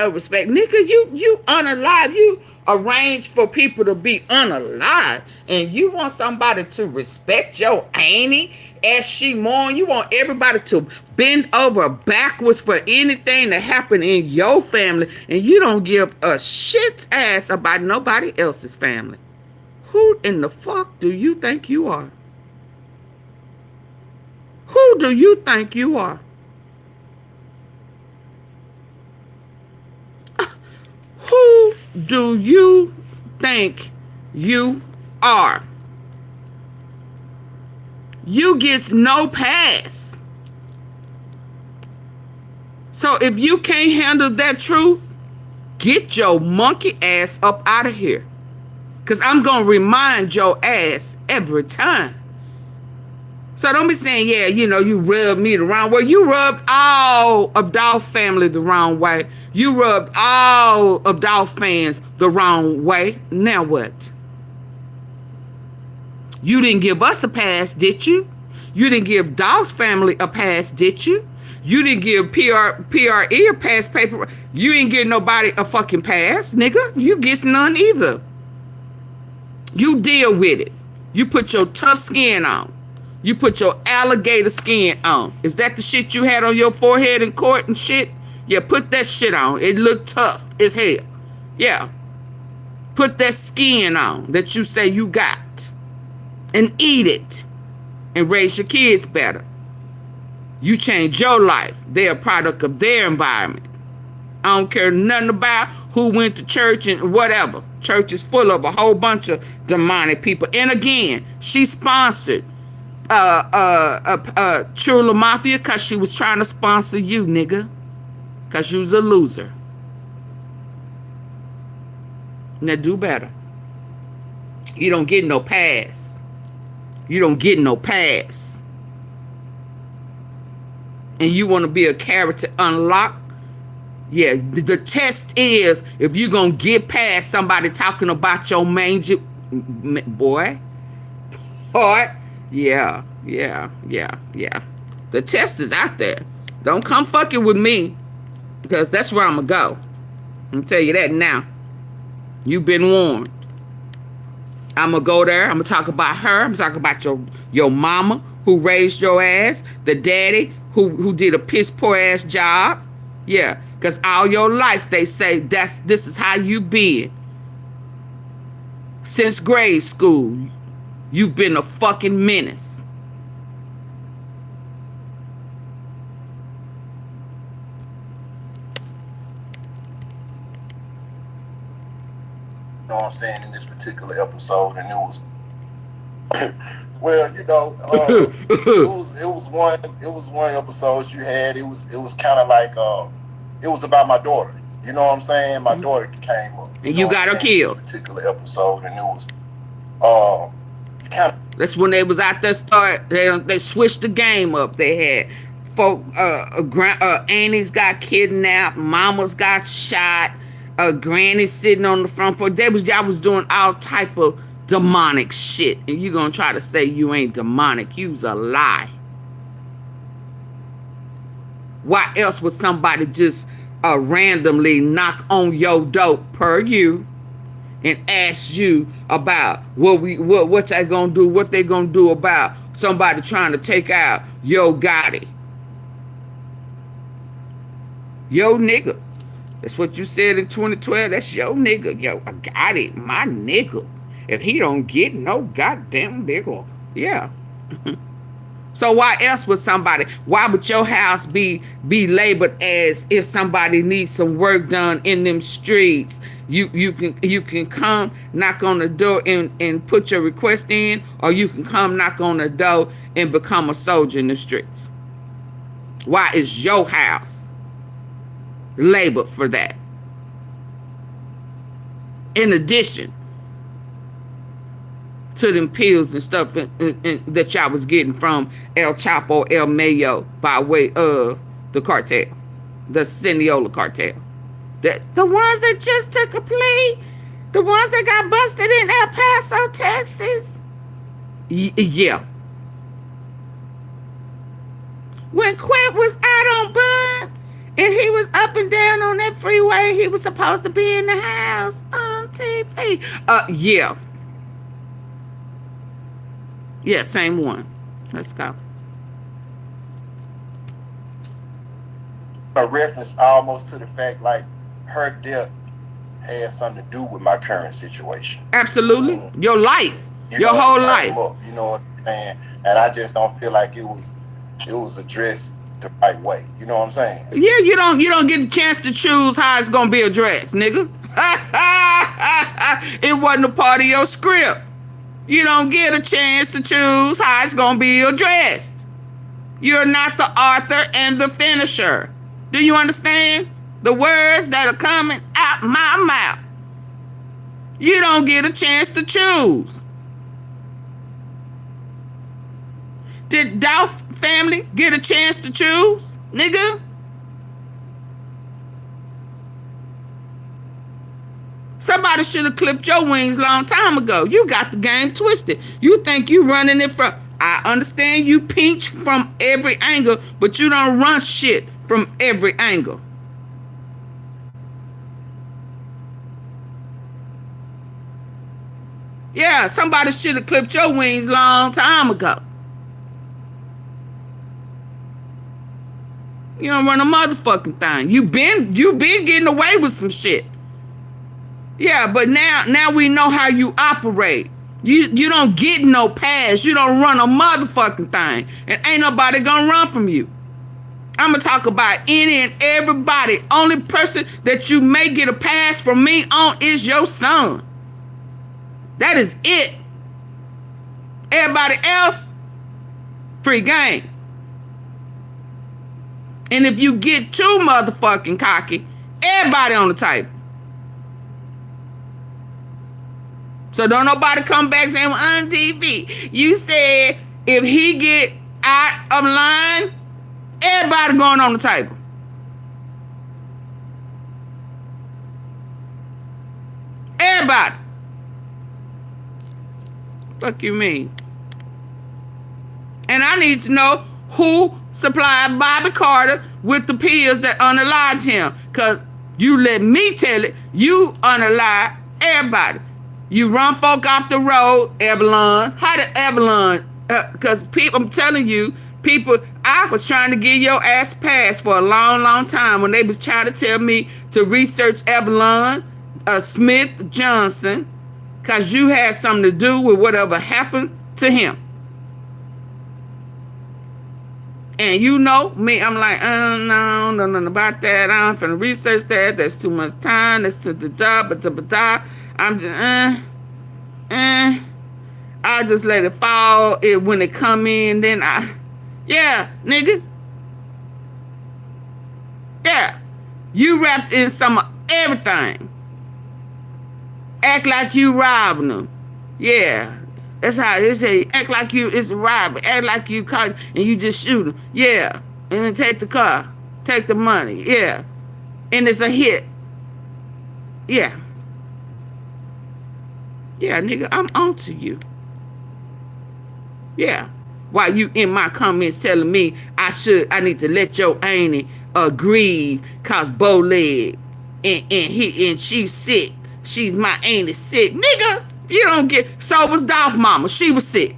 respect. Nigga, you unalive. You arrange for people to be unalive, and you want somebody to respect your auntie as she mourn. You want everybody to bend over backwards for anything that happened in your family, and you don't give a shit's ass about nobody else's family. Who in the fuck do you think you are? Who do you think you are? Who do you think you are? You get no pass. So if you can't handle that truth, get your monkey ass up out of here. Because I'm going to remind your ass every time. So don't be saying, yeah, you know, you rubbed me the wrong way. You rubbed all of Dolph family the wrong way. You rubbed all of Dolph fans the wrong way. Now what? You didn't give us a pass, did you? You didn't give Dolph's family a pass, did you? You didn't give PRE a pass paper. You didn't give nobody a fucking pass, nigga. You get none either. You deal with it. You put your tough skin on. You put your alligator skin on. Is that the shit you had on your forehead in court and shit? Yeah, put that shit on. It looked tough as hell. Yeah. Put that skin on that you say you got. And eat it. And raise your kids better. You change your life. They're a product of their environment. I don't care nothing about who went to church and whatever. Church is full of a whole bunch of demonic people. And again, she sponsored Chula Mafia because she was trying to sponsor you, nigga. Because you was a loser. Now do better. You don't get no pass. You don't get no pass. And you want to be a character unlocked? Yeah, the test is if you're going to get past somebody talking about your mangy boy. Yeah. The test is out there. Don't come fucking with me because that's where I'm going to go. I'm going to tell you that now. You've been warned. I'm going to go there. I'm going to talk about her. I'm going to talk about your mama who raised your ass. The daddy who did a piss poor ass job. Yeah, because all your life they say this is how you been. Since grade school, you've been a fucking menace. You know what I'm saying, in this particular episode, and it was well, you know, it was one episode you had. It was kind of like it was about my daughter. You know what I'm saying? My daughter came up. And you got her killed. This particular episode, and it was kind of. That's when they was out there they switched the game up. They had folk aunties got kidnapped, mamas got shot, granny sitting on the front porch. Y'all was doing all type of demonic shit, and you gonna try to say you ain't demonic. You's a lie. Why else would somebody just randomly knock on your door per you and ask you about what they gonna do, what they gonna do about somebody trying to take out Yogotti? Yo nigga. That's what you said in 2012. That's your nigga. Yo, I got it. My nigga. If he don't get no goddamn nigga. Yeah. So why else would why would your house be labeled as if somebody needs some work done in them streets? You can come knock on the door and put your request in, or you can come knock on the door and become a soldier in the streets. Why is your house labeled for that? In addition to them pills and stuff that y'all was getting from El Chapo, El Mayo by way of the cartel, the Sinaloa cartel. The ones that just took a plea, the ones that got busted in El Paso, Texas. Yeah. When Quint was out on bond and he was up and down on that freeway, he was supposed to be in the house on TV. Yeah. Yeah, same one. Let's go. A reference almost to the fact like her death has something to do with my current situation. Absolutely. Your life. Your whole life. You know what I'm saying? And I just don't feel like it was addressed the right way. You know what I'm saying? Yeah, you don't get a chance to choose how it's gonna be addressed, nigga. It wasn't a part of your script. You don't get a chance to choose how it's gonna be addressed. You're not the author and the finisher. Do you understand? The words that are coming out my mouth. You don't get a chance to choose. Did Dolph family get a chance to choose, nigga? Somebody should have clipped your wings a long time ago. You got the game twisted. You think you running it from... I understand you pinch from every angle, but you don't run shit from every angle. Yeah, somebody should have clipped your wings a long time ago. You don't run a motherfucking thing. You been getting away with some shit. Yeah, but now we know how you operate. You don't get no pass. You don't run a motherfucking thing. And ain't nobody gonna run from you. I'm gonna talk about any and everybody. Only person that you may get a pass from me on is your son. That is it. Everybody else, free game. And if you get too motherfucking cocky, everybody on the table. So don't nobody come back saying, well, AunTeaFee, you said if he get out of line, everybody going on the table. Everybody. Fuck you mean? And I need to know who supplied Bobby Carter with the pills that unalived him. Because you let me tell it, you unalive everybody. You run folk off the road, Evelyn. How did Evelyn? Because people, I'm telling you, people, I was trying to get your ass passed for a long, long time when they was trying to tell me to research Evelyn Smith Johnson because you had something to do with whatever happened to him. And you know me, I'm like, no, nothing about that. I'm finna research that. That's too much time. That's I'm just, I just let it fall. When it come in, then yeah, nigga. Yeah. You wrapped in some of everything. Act like you robbing them. Yeah. That's how they say, act like you, it's a robbery. Act like you caught and you just shoot them. Yeah. And then take the car. Take the money. Yeah. And it's a hit. Yeah. Yeah, nigga, I'm on to you. Yeah. While you in my comments telling me I need to let your auntie grieve cause bow leg and she's sick. She's my auntie sick. Nigga, if you don't get, so was Dolph mama. She was sick.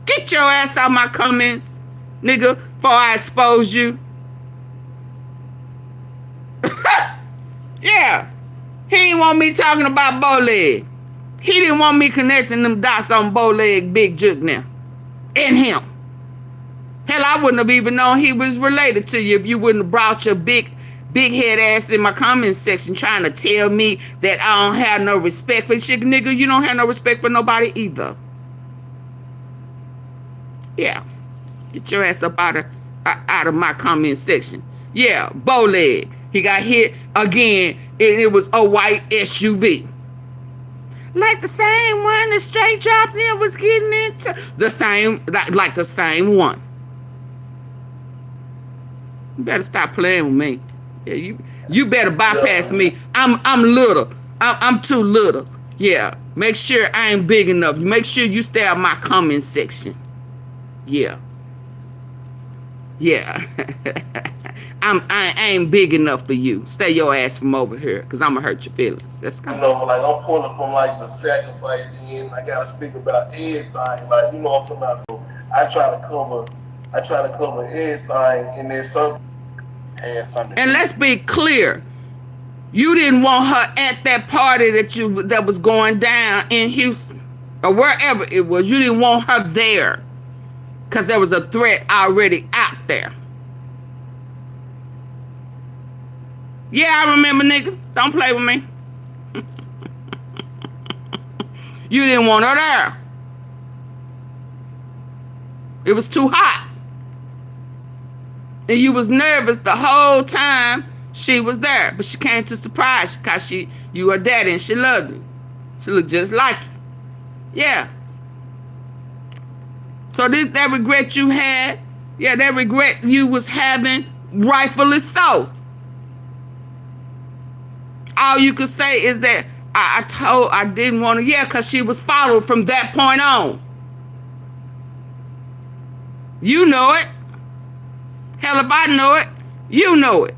Get your ass out my comments, nigga, before I expose you. Yeah. He didn't want me talking about Bowleg. He didn't want me connecting them dots on Bowleg Big Juke now. And him. Hell, I wouldn't have even known he was related to you if you wouldn't have brought your big head ass in my comment section trying to tell me that I don't have no respect for shit. Nigga, you don't have no respect for nobody either. Yeah. Get your ass up out out of my comment section. Yeah, bow leg. He got hit again, and it was a white SUV. Like the same one the straight drop there was getting into. The same, like the same one. You better stop playing with me. Yeah, you better bypass me. I'm little. I'm too little. Yeah. Make sure I ain't big enough. Make sure you stay out my comment section. Yeah. Yeah. I ain't big enough for you. Stay your ass from over here, cause I'ma hurt your feelings. That's kind of, you know, like I'm pulling from like the sacrifice end. I gotta speak about everything. Like, you know what I'm talking about. So I try to cover everything in this circle. And let's be clear. You didn't want her at that party that was going down in Houston or wherever it was. You didn't want her there because there was a threat already out there. Yeah, I remember, nigga. Don't play with me. You didn't want her there. It was too hot. And you was nervous the whole time she was there. But she came to surprise you because you her daddy and she loved you. She looked just like you. Yeah. So that regret you had, yeah, that regret you was having, rightfully so. All you could say is that I didn't want to, yeah, because she was followed from that point on. You know it. Hell, if I know it, you know it.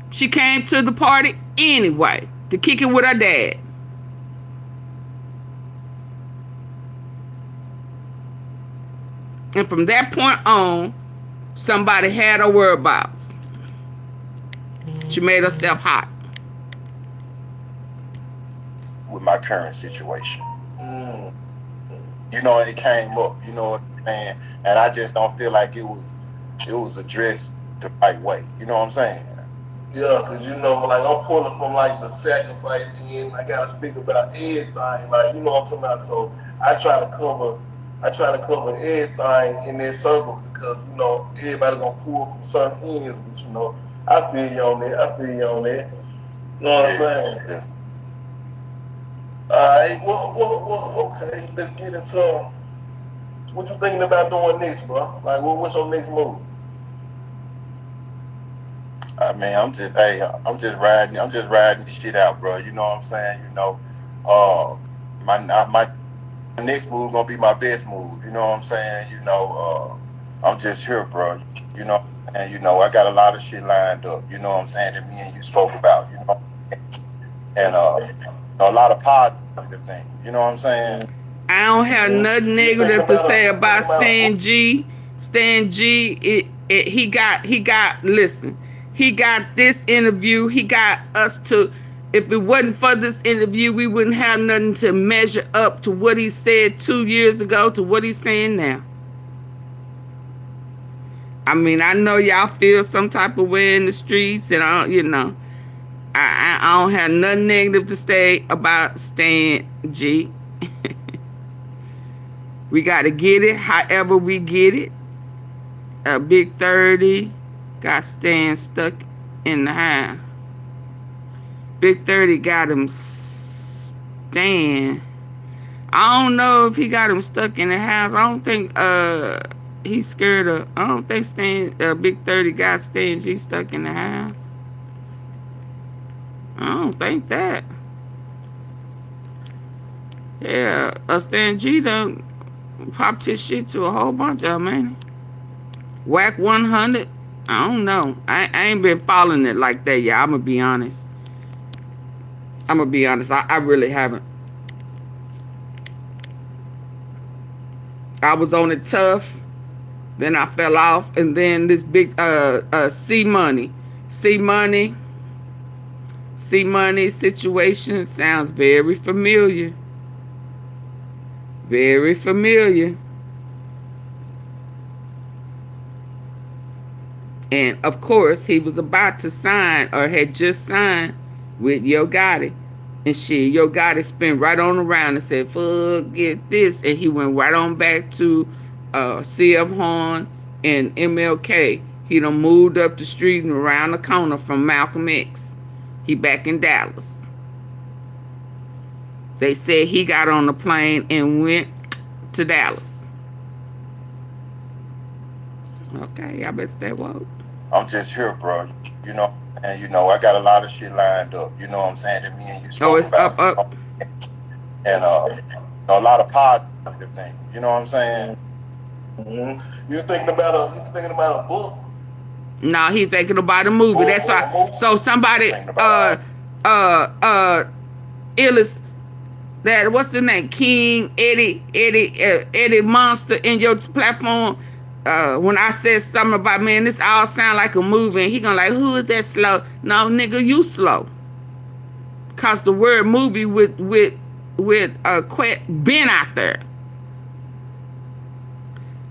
She came to the party anyway to kick it with her dad. And from that point on, somebody had her whereabouts. She made herself hot. With my current situation. You know, it came up, you know what I'm saying? And I just don't feel like it was addressed the right way. You know what I'm saying? Yeah, because, you know, like I'm pulling from like the sacrifice end. I got to speak about everything. Like, you know what I'm talking about? So I try to cover everything in this circle because, you know, everybody going to pull from certain ends. But, you know, I feel you on that. You know what I'm saying? Yeah. Alright, well, okay, let's get into what you thinking about doing next, bro? Like, what's your next move? I mean, I'm just riding this shit out, bro. You know what I'm saying? You know, my next move gonna be my best move. You know what I'm saying? You know, I'm just here, bro. You know, and you know, I got a lot of shit lined up. You know what I'm saying? That me and you spoke about. You know, and a lot of positive things. You know what I'm saying? I don't have nothing negative to say about Stan G. Stan G, he got, listen, he got this interview. He got us to, if it wasn't for this interview, we wouldn't have nothing to measure up to what he said 2 years ago to what he's saying now. I mean, I know y'all feel some type of way in the streets, and I don't have nothing negative to say about Stan G. We got to get it however we get it. Big 30 got Stan stuck in the house. Big 30 got him Stan. I don't know if he got him stuck in the house. I don't think he's scared of. I don't think Big 30 got Stan G stuck in the house. I don't think that. Yeah, Stan G done popped his shit to a whole bunch of them, man. Whack 100. I don't know. I ain't been following it like that, yeah. I'm gonna be honest. I really haven't. I was on it tough. Then I fell off. And then this big C Money situation sounds very familiar. Very familiar. And of course, he was about to sign or had just signed with Yogotti. And shit, Yogotti spun right on around and said, forget this. And he went right on back to CF Horn and MLK. He done moved up the street and around the corner from Malcolm X. He back in Dallas. They said he got on the plane and went to Dallas. Okay, I bet that was. I'm just here, bro. You know, and you know, I got a lot of shit lined up. You know what I'm saying? That me and you spoke it's about. up. And a lot of positive things. You know what I'm saying? Mm-hmm. You thinking about a book? No, he thinking about a movie. That's why. So somebody, illest. That what's the name? King Eddie Monster in your platform. When I said something about, man, this all sound like a movie, and he gonna like, who is that slow? No, nigga, you slow. Cause the word movie with been out there.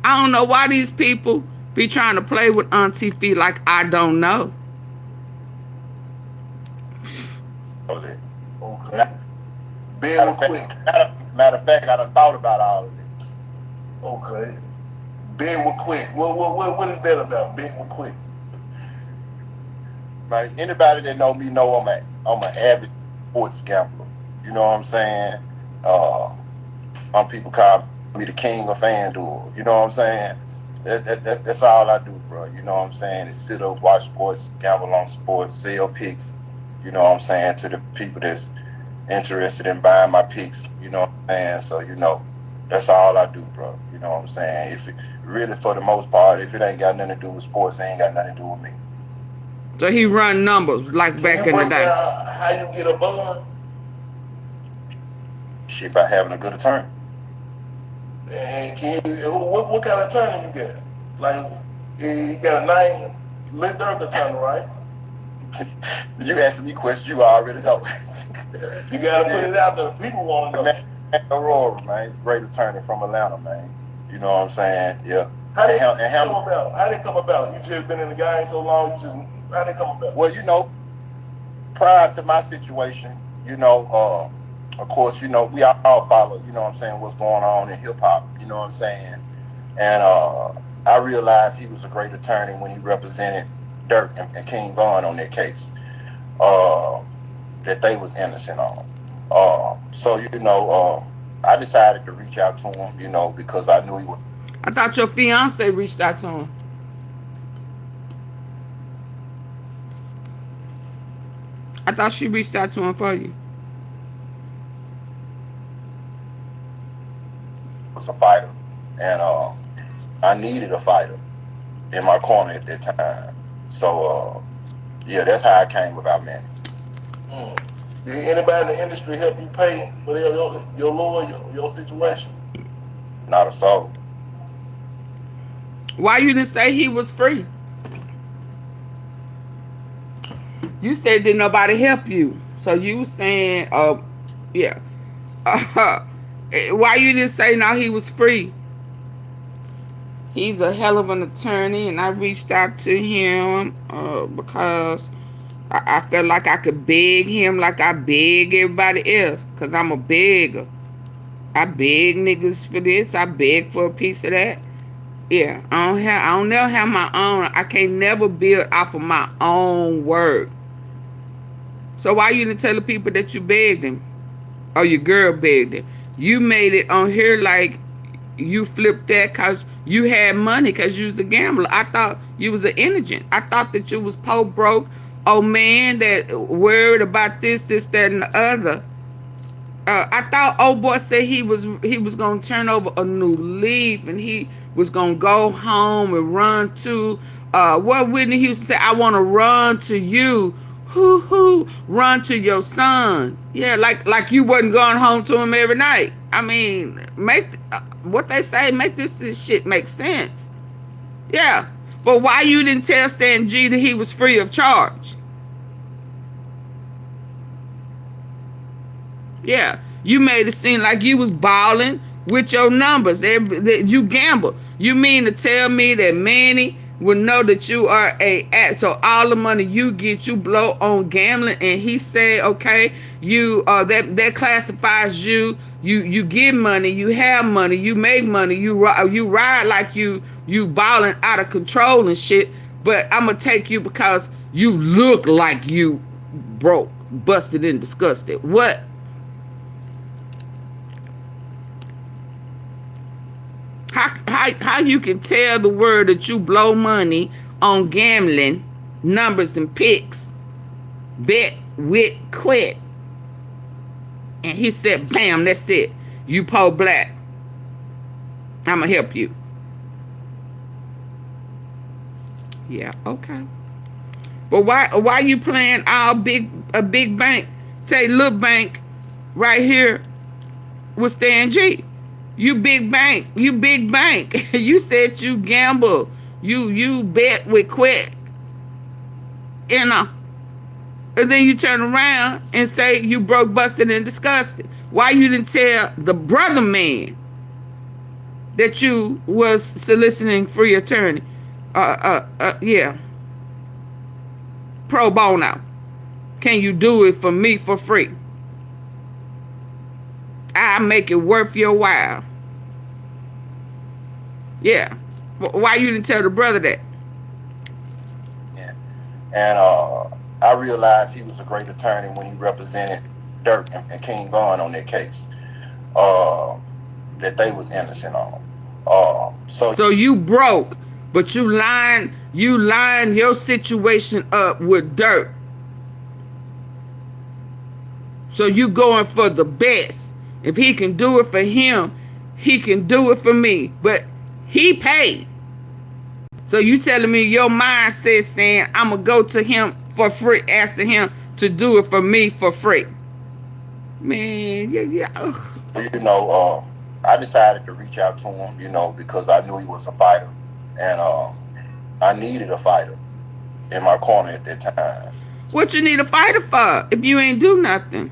I don't know why these people be trying to play with AunTeaFee like I don't know. Okay. Matter of fact, I done thought about all of it. Okay. Big with quick. What is that about? Big with quick. Like anybody that know me know I'm an avid sports gambler. You know what I'm saying? Some people call me the king of FanDuel. You know what I'm saying? That's all I do, bro. You know what I'm saying? Is sit up, watch sports, gamble on sports, sell picks. You know what I'm saying? To the people that's interested in buying my picks. You know what I'm saying? So, you know, that's all I do, bro. You know what I'm saying? If it, really, for the most part, if it ain't got nothing to do with sports, it ain't got nothing to do with me. So he run numbers like back in the day. How you get a bun? Shit, by having a good attorney. And what kind of attorney you got? Like, you got a name, Lil Durk attorney, right? You asking me questions you already know. You gotta put it out there. People want to know. Man, Aurora, man, he's a great attorney from Atlanta, man. You know what I'm saying? Yeah. How did it come about? You just been in the game so long. How did it come about? Well, you know, prior to my situation, you know, of course, you know, we all follow, you know what I'm saying, what's going on in hip hop. You know what I'm saying? And I realized he was a great attorney when he represented Dirk and King Von on their case that they was innocent on. So, you know, I decided to reach out to him, you know, because I knew he would. I thought your fiance reached out to him. I thought she reached out to him for you. Was a fighter, and I needed a fighter in my corner at that time. So, yeah, that's how I came about, man. Did anybody in the industry help you pay for your lawyer, your situation? Not a soul. Why you didn't say he was free? You said did nobody help you. So you saying, yeah. Why you didn't say no, he was free? He's a hell of an attorney, and I reached out to him because I felt like I could beg him like I beg everybody else, because I'm a beggar. I beg niggas for this. I beg for a piece of that. Yeah, I don't never have my own. I can't never build off of my own work. So why you didn't tell the people that you begged him? Or your girl begged him? You made it on here like you flipped that because you had money because you was a gambler. I thought you was an indigent. I thought that you was po broke, old man that worried about this, that, and the other. I thought old boy said he was gonna turn over a new leaf and he was gonna go home and run to what Whitney Houston said, I wanna run to you. Hoo, run to your son. Yeah, like you wasn't going home to him every night. I mean, make what they say, make this shit make sense. Yeah, but why you didn't tell Stan G that he was free of charge? Yeah, you made it seem like you was balling with your numbers. You gamble. You mean to tell me that Manny would know that you are so all the money you get, you blow on gambling, and he said, okay, you that classifies you You get money, you have money, you make money, you ride like you balling out of control and shit. But I'm gonna take you because you look like you broke, busted, and disgusted. What? How you can tell the world that you blow money on gambling, numbers, and picks, bet, wit, quit, and he said, bam, that's it. You po black. I'ma help you. Yeah, okay. But why you playing all a big bank? Say little bank right here with Stan G. You big bank. You big bank. You said you gamble. You bet with quit. You know. And then you turn around and say you broke, busted, and disgusted. Why you didn't tell the brother man that you was soliciting free attorney? Yeah. Pro bono. Can you do it for me for free? I'll make it worth your while. Yeah. Why you didn't tell the brother that? Yeah. And I realized he was a great attorney when he represented Dirk and King Von on that case. That they was innocent on. So you broke, but you lined your situation up with Dirk. So you going for the best. If he can do it for him, he can do it for me. But he paid. So you telling me your mindset saying I'm going to go to him for free, asking him to do it for me for free. Man, yeah. You know, I decided to reach out to him, you know, because I knew he was a fighter. And I needed a fighter in my corner at that time. What you need a fighter for if you ain't do nothing?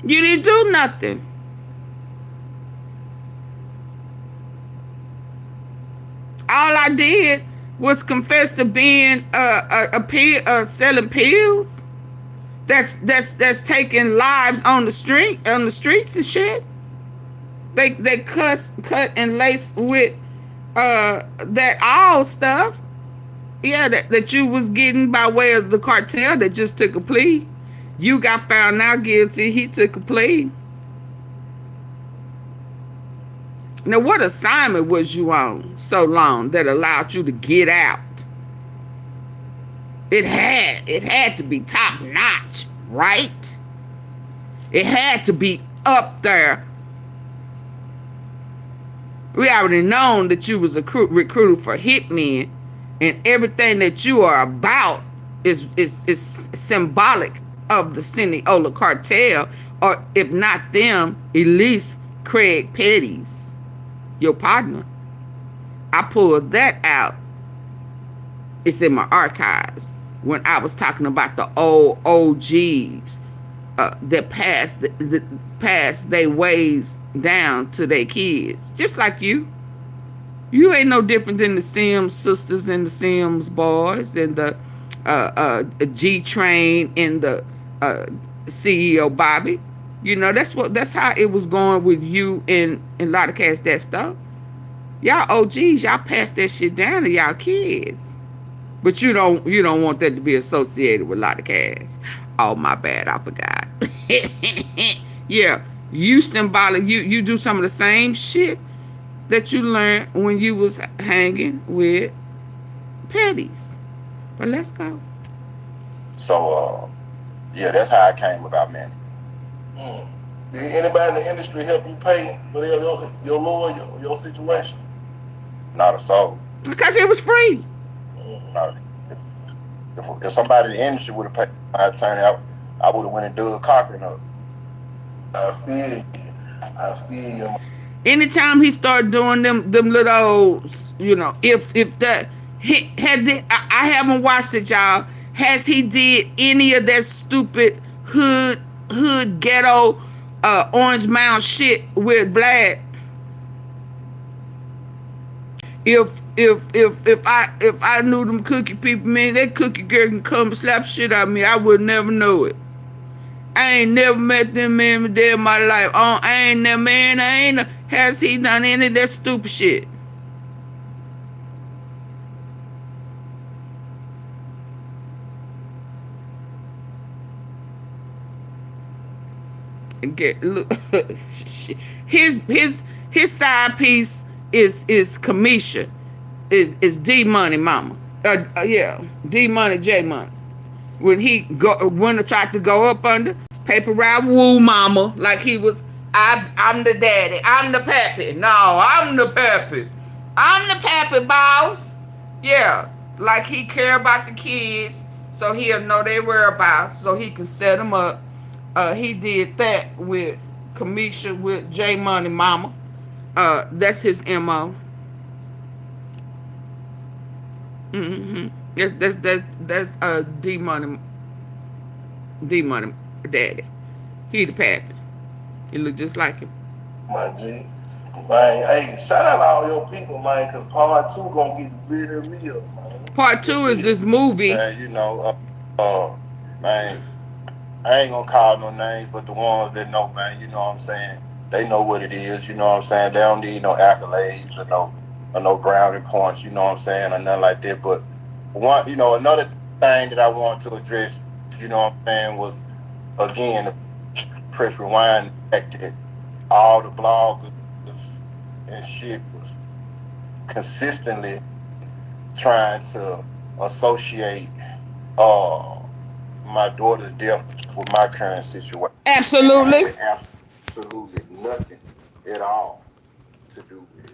You didn't do nothing. All I did was confess to being selling pills. That's taking lives on the streets and shit. They cut and lace with that all stuff. Yeah, that you was getting by way of the cartel that just took a plea. You got found out guilty. He took a plea. Now, what assignment was you on so long that allowed you to get out? It had to be top notch, right? It had to be up there. We already known that you was a recruiter for Hitman, and everything that you are about is symbolic of the Cineola cartel, or if not them, at least Craig Petty's, your partner. I pulled that out. It's in my archives when I was talking about the old OGs that passed their ways down to their kids, just like you. You ain't no different than the Sims sisters and the Sims boys and the G-Train and the CEO Bobby. You know, that's how it was going with you and a lot of cats that stuff. Y'all OGs, y'all pass that shit down to y'all kids. But you don't want that to be associated with a lot of cash. Oh, my bad, I forgot. Yeah, you symbolic, you do some of the same shit that you learned when you was hanging with Petties. But let's go. So, yeah, that's how I came about, man. Did anybody in the industry help you pay for your lawyer, your situation? Not a soul. Because it was free. No. If somebody in the industry would have paid my attorney, I would have went and dug Cochran up. I feel you. Anytime he started doing them little, you know, if that I haven't watched it, y'all. Has he did any of that stupid hood ghetto Orange Mound shit with Vlad? if I knew them cookie people, man, that cookie girl can come and slap shit out of me. I would never know it. I ain't never met them man a day in my life. Has he done any of that stupid shit? Look, his side piece is Kamisha, is D Money Mama. Yeah, D Money J Money. When to try to go up under paper route woo mama like he was. I'm the daddy. I'm the pappy. No, I'm the pappy. I'm the pappy boss. Yeah, like he care about the kids, so he'll know their whereabouts, so he can set them up. He did that with Kamisha with J Money Mama. That's his MO. That's D Money Daddy. He the pappy. He look just like him. My G. Man, hey, shout out to all your people, man, because part 2 gonna get really real, man. Part 2 is this movie. Man, man, I ain't gonna call no names, but the ones that know, man, you know what I'm saying? They know what it is, you know what I'm saying? They don't need no accolades or no brownie points, you know what I'm saying, or nothing like that. But another thing that I want to address, you know what I'm saying, was again press rewind back to all the bloggers and shit was consistently trying to associate my daughter's death with my current situation. Absolutely. Absolutely nothing at all to do with it.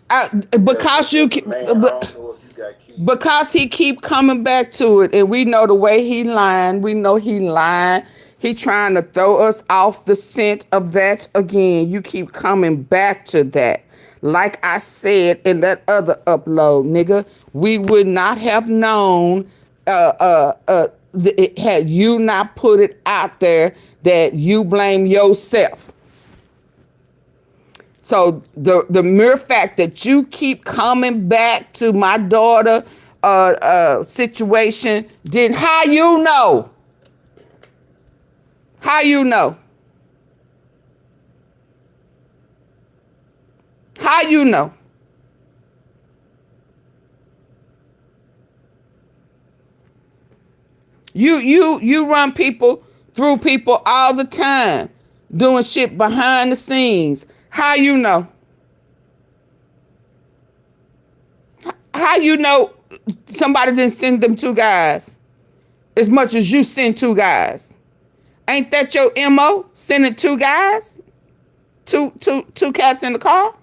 Because he keep coming back to it, and we know the way he lying. We know he lying. He trying to throw us off the scent of that again. You keep coming back to that. Like I said in that other upload, nigga, we would not have known had you not put it out there that you blame yourself. So the mere fact that you keep coming back to my daughter situation, how you know? How you know? How you know? You run people through people all the time, doing shit behind the scenes. How you know? How you know somebody didn't send them 2 guys as much as you send 2 guys? Ain't that your MO? Sending 2 guys? Two cats in the car?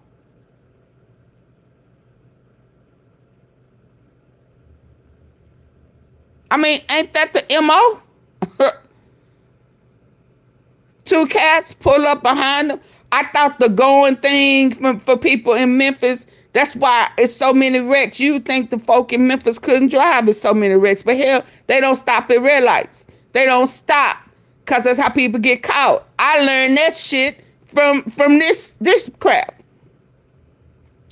I mean, ain't that the MO? 2 cats pull up behind them. I thought the going thing for people in Memphis, that's why it's so many wrecks. You think the folk in Memphis couldn't drive, it's so many wrecks. But hell, they don't stop at red lights. They don't stop because that's how people get caught. I learned that shit from this crap.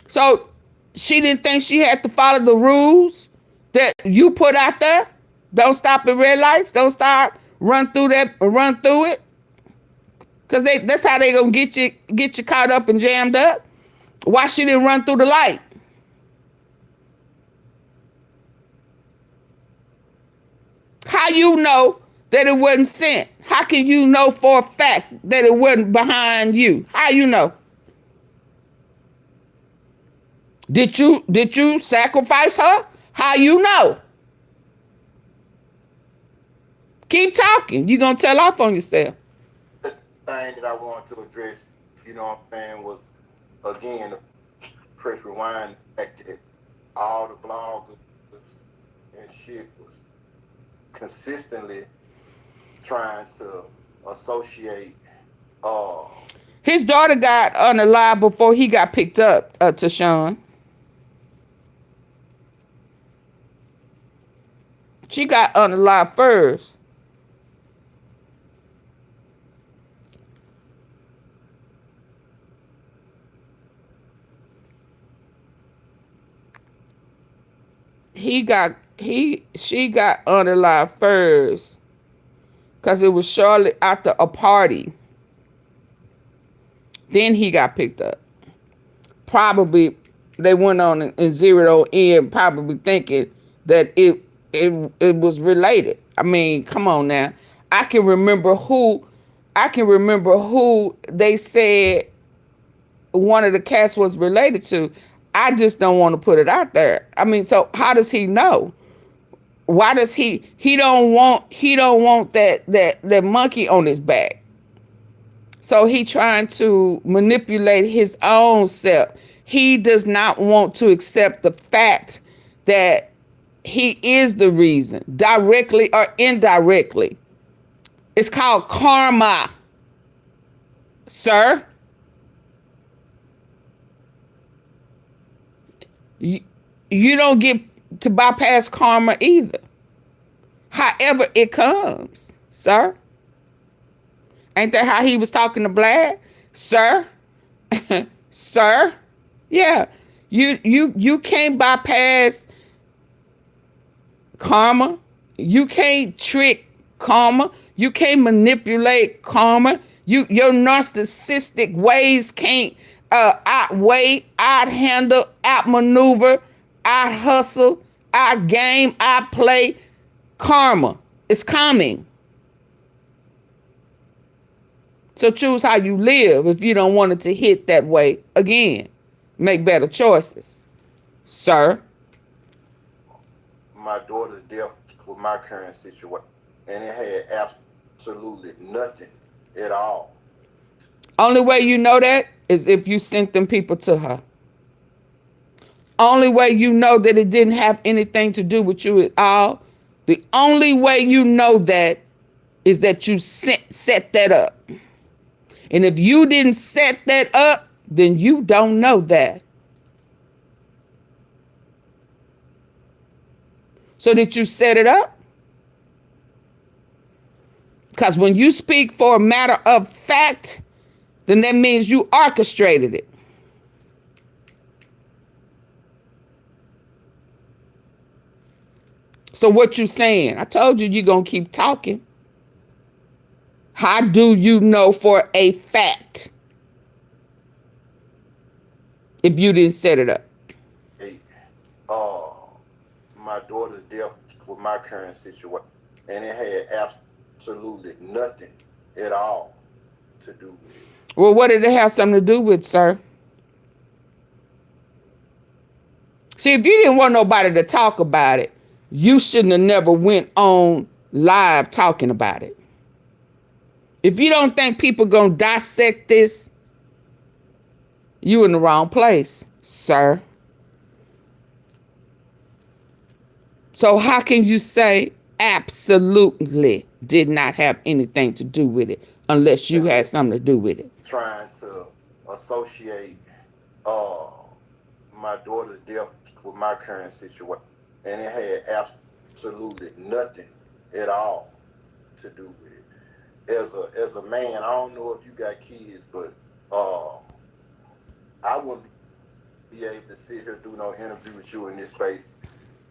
So she didn't think she had to follow the rules that you put out there. Don't stop at red lights. Don't stop. Run through it. Cause that's how they gonna get you caught up and jammed up. Why she didn't run through the light? How you know that it wasn't sent? How can you know for a fact that it wasn't behind you? How you know? Did you sacrifice her? How you know? Keep talking. You gonna tell off on yourself. The thing that I wanted to address, you know what I'm saying, was again press rewind back to all the bloggers and shit was consistently trying to associate his daughter got on the live before he got picked up to Sean. She got on the live first. she got unalive first because it was shortly after a party. Then he got picked up. Probably they went on and zeroed in, probably thinking that it was related. I mean, come on now. I can remember who they said one of the cats was related to. I just don't want to put it out there. I mean, so how does he know? Why does he don't want that monkey on his back? So he trying to manipulate his own self. He does not want to accept the fact that he is the reason, directly or indirectly. It's called karma, sir. You don't get to bypass karma either. However it comes, sir. Ain't that how he was talking to Vlad? Sir? Sir? Yeah. You can't bypass karma. You can't trick karma. You can't manipulate karma. Your narcissistic ways can't outweigh, out-handle, outmaneuver, out-hustle, out-game, out-play karma. It's coming. So choose how you live if you don't want it to hit that way again. Make better choices, sir. My daughter's death with my current situation, and it had absolutely nothing at all. Only way you know that is if you sent them people to her. Only way you know that it didn't have anything to do with you at all. The only way you know that is that you set that up. And if you didn't set that up, then you don't know that. So did you set it up? Because when you speak for a matter of fact, then that means you orchestrated it. So what you saying? I told you you're going to keep talking. How do you know for a fact if you didn't set it up? Hey, my daughter's death with my current situation, and it had absolutely nothing at all to do with it. Well, what did it have something to do with, sir? See, if you didn't want nobody to talk about it, you shouldn't have never went on live talking about it. If you don't think people gonna dissect this, you in the wrong place, sir. So how can you say absolutely did not have anything to do with it unless you had something to do with it? Trying to associate my daughter's death with my current situation, and it had absolutely nothing at all to do with it. As a man, I don't know if you got kids, but I wouldn't be able to sit here do no interview with you in this space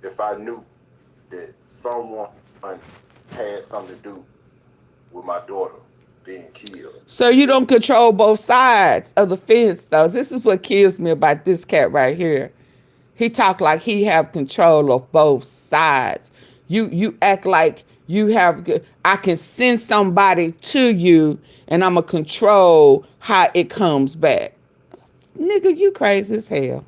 if I knew that someone had something to do with my daughter being killed. So you don't control both sides of the fence, though. This is what kills me about this cat right here. He talk like he have control of both sides. You act like you have, I can send somebody to you and I'm going to control how it comes back. Nigga, you crazy as hell.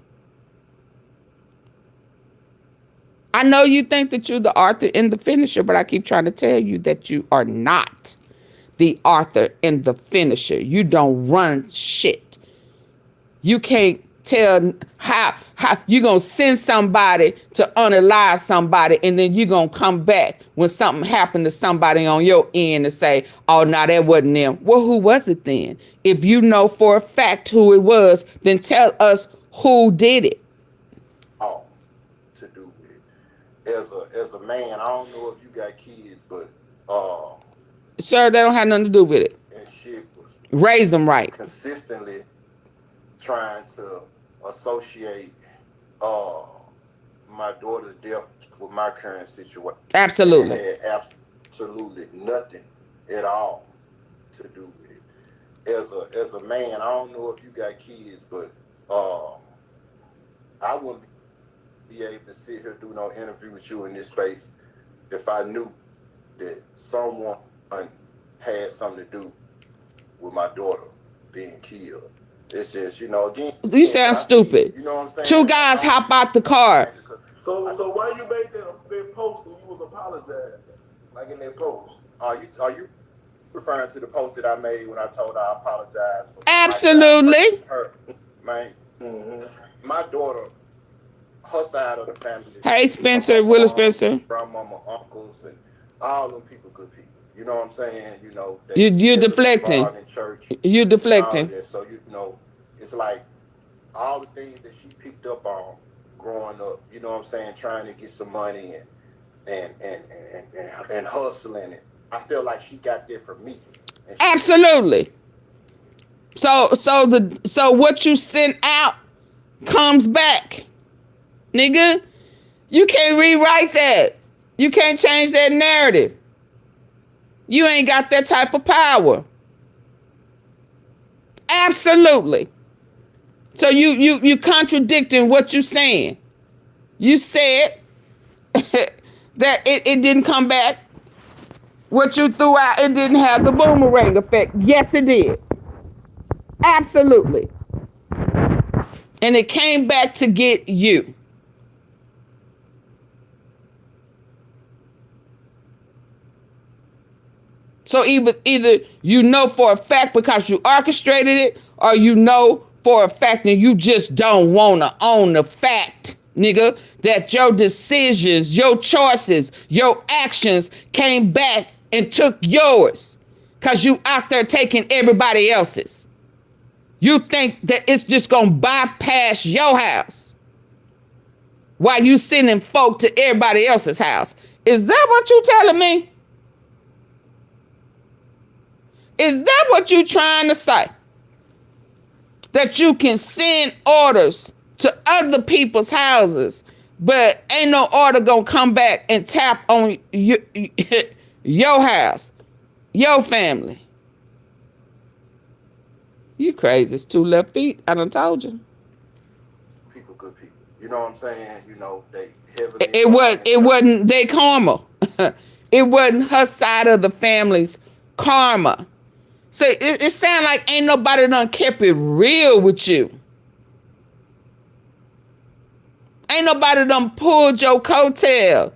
I know you think that you're the author and the finisher, but I keep trying to tell you that you are not the author and the finisher. You don't run shit. You can't tell how you gonna send somebody to unalive somebody and then you gonna come back when something happened to somebody on your end and say, oh, no, that wasn't them. Well, who was it then? If you know for a fact who it was, then tell us who did it. Oh, to do with it. As a man, I don't know if you got kids, but sir, that don't have nothing to do with it. And shit was raise them right. Consistently trying to associate my daughter's death with my current situation. Absolutely. It had absolutely nothing at all to do with it. As a man, I don't know if you got kids, but I wouldn't be able to sit here do no interview with you in this space if I knew that someone had something to do with my daughter being killed. It's just, you know, again. You sound stupid. You know what I'm saying? Two guys hop out the car. So why you made that post and you was apologizing, like in that post? Are you referring to the post that I made when I told her I apologize for Absolutely. her, man? My daughter, her side of the family. Hey, Spencer, Willis Spencer. Grandmama, uncles, and all them people, good people. You know what I'm saying? You know, you're deflecting. In church, you're deflecting. So you know, it's like all the things that she picked up on growing up. You know what I'm saying? Trying to get some money and hustling it. I feel like she got there from me. Absolutely. So what you sent out comes back, nigga. You can't rewrite that. You can't change that narrative. You ain't got that type of power. Absolutely. So you contradicting what you saying. You said that it didn't come back. What you threw out, it didn't have the boomerang effect. Yes, it did. Absolutely. And it came back to get you. So either you know for a fact because you orchestrated it, or you know for a fact and you just don't want to own the fact, nigga, that your decisions, your choices, your actions came back and took yours because you out there taking everybody else's. You think that it's just going to bypass your house while you sending folk to everybody else's house. Is that what you telling me? Is that what you trying to say? That you can send orders to other people's houses, but ain't no order gonna come back and tap on your house, your family. You crazy. It's 2 left feet. I done told you. People, good people. You know what I'm saying? You know, they heavily... It wasn't their karma. It wasn't her side of the family's karma. So it sounds like ain't nobody done kept it real with you. Ain't nobody done pulled your coattail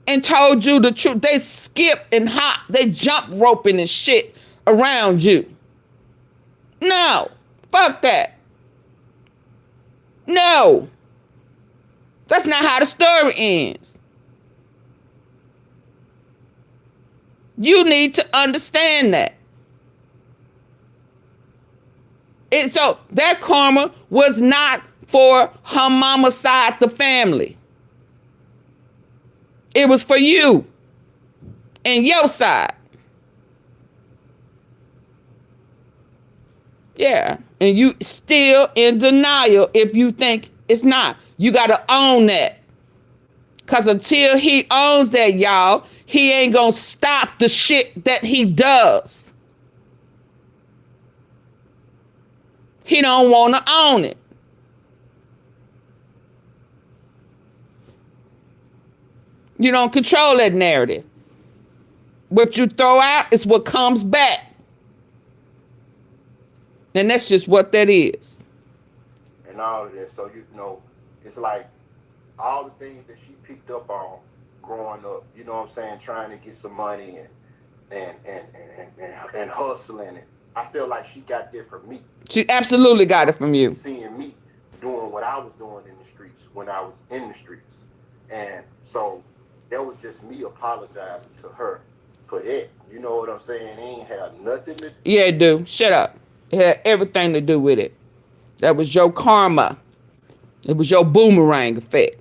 and told you the truth. They skipped and hopped. They jump roping and shit around you. No. Fuck that. No. That's not how the story ends. You need to understand that. And so that karma was not for her mama's side, the family. It was for you and your side. Yeah. And you still in denial if you think it's not. You got to own that. Because until he owns that, y'all, he ain't going to stop the shit that he does. He don't want to own it. You don't control that narrative. What you throw out is what comes back. And that's just what that is. And all of this. So, you know, it's like all the things that she picked up on growing up, you know what I'm saying, trying to get some money and hustling it. I feel like she got there from me. She absolutely got it from you. Seeing me doing what I was doing in the streets when I was in the streets. And so that was just me apologizing to her for that. You know what I'm saying? It ain't had nothing to do. Yeah, it do. Shut up. It had everything to do with it. That was your karma. It was your boomerang effect.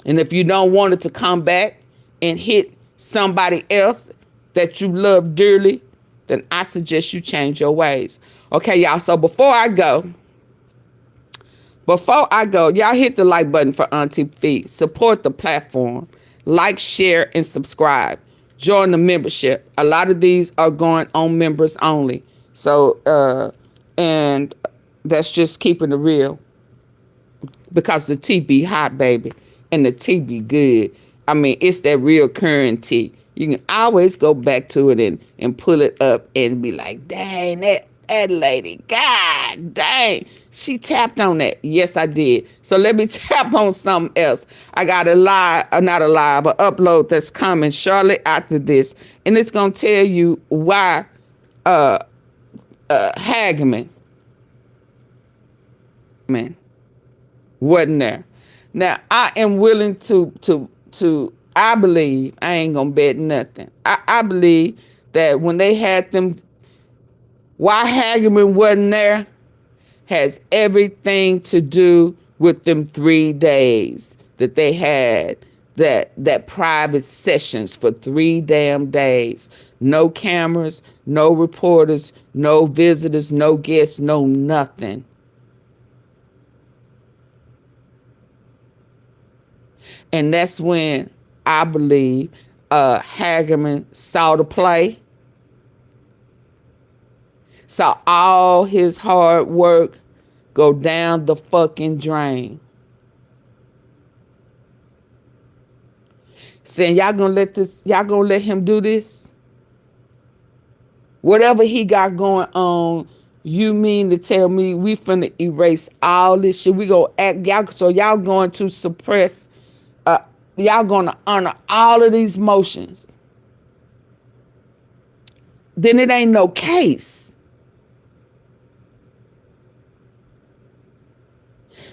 And if you don't want it to come back and hit somebody else that you love dearly, then I suggest you change your ways. Okay, y'all. So before I go, Before I go, y'all hit the like button for AunTeaFee. Support the platform. Like, share, and subscribe. Join the membership. A lot of these are going on members only. So, and that's just keeping it real. Because the tea be hot, baby. And the tea be good. I mean, it's that real current tea. You can always go back to it and pull it up and be like, dang, that lady, God dang, she tapped on that. Yes, I did. So let me tap on something else. I got a live, not a live, but upload that's coming shortly after this. And it's going to tell you why Hagerman wasn't there. Now, I am willing to I believe, I ain't gonna bet nothing. I believe that when they had them, why Hagerman wasn't there has everything to do with them 3 days that they had that private sessions for 3 damn days. No cameras, no reporters, no visitors, no guests, no nothing. And that's when I believe Hagerman saw the play, saw all his hard work go down the fucking drain. Saying, y'all gonna let him do this? Whatever he got going on, you mean to tell me we finna erase all this shit? We gonna act, y'all, so y'all going to suppress, y'all gonna honor all of these motions. Then it ain't no case.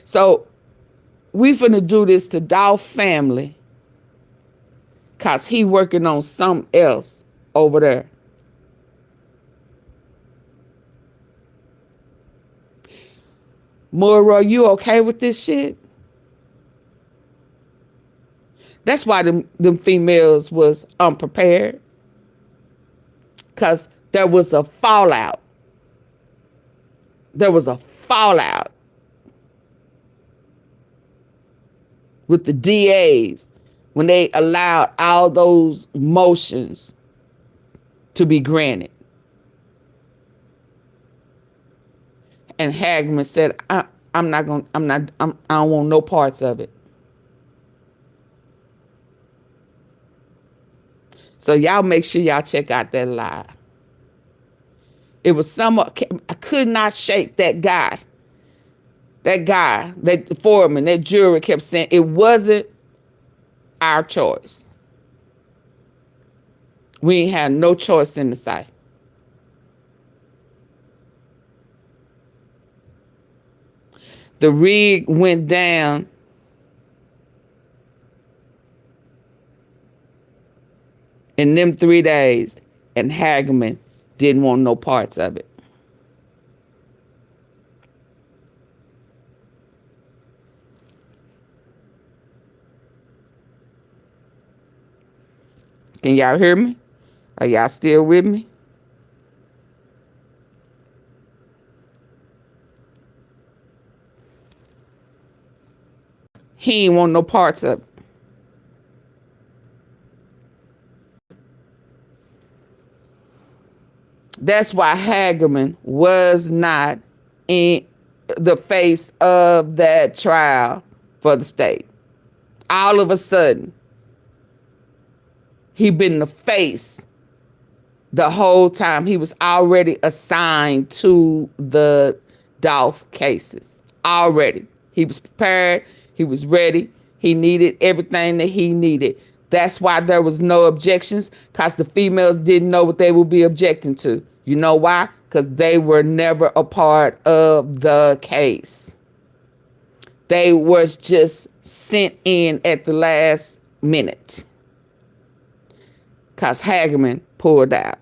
So we finna do this to Dolph family because he working on something else over there. Murda, you okay with this shit? That's why them females was unprepared. Because there was a fallout. There was a fallout with the DAs when they allowed all those motions to be granted. And Hagerman said, I don't want no parts of it. So y'all make sure y'all check out that live. It was I could not shake that guy. That foreman, that jury kept saying it wasn't our choice. We ain't had no choice in the site. The rig went down in them 3 days, and Hagerman didn't want no parts of it. Can y'all hear me? Are y'all still with me? He ain't want no parts of it. That's why Hagerman was not in the face of that trial for the state. All of a sudden, he been the face the whole time. He was already assigned to the ADOLPH cases. Already. He was prepared. He was ready. He needed everything that he needed. That's why there was no objections, because the females didn't know what they would be objecting to. You know why? Because they were never a part of the case. They was just sent in at the last minute. Because Hagerman pulled out.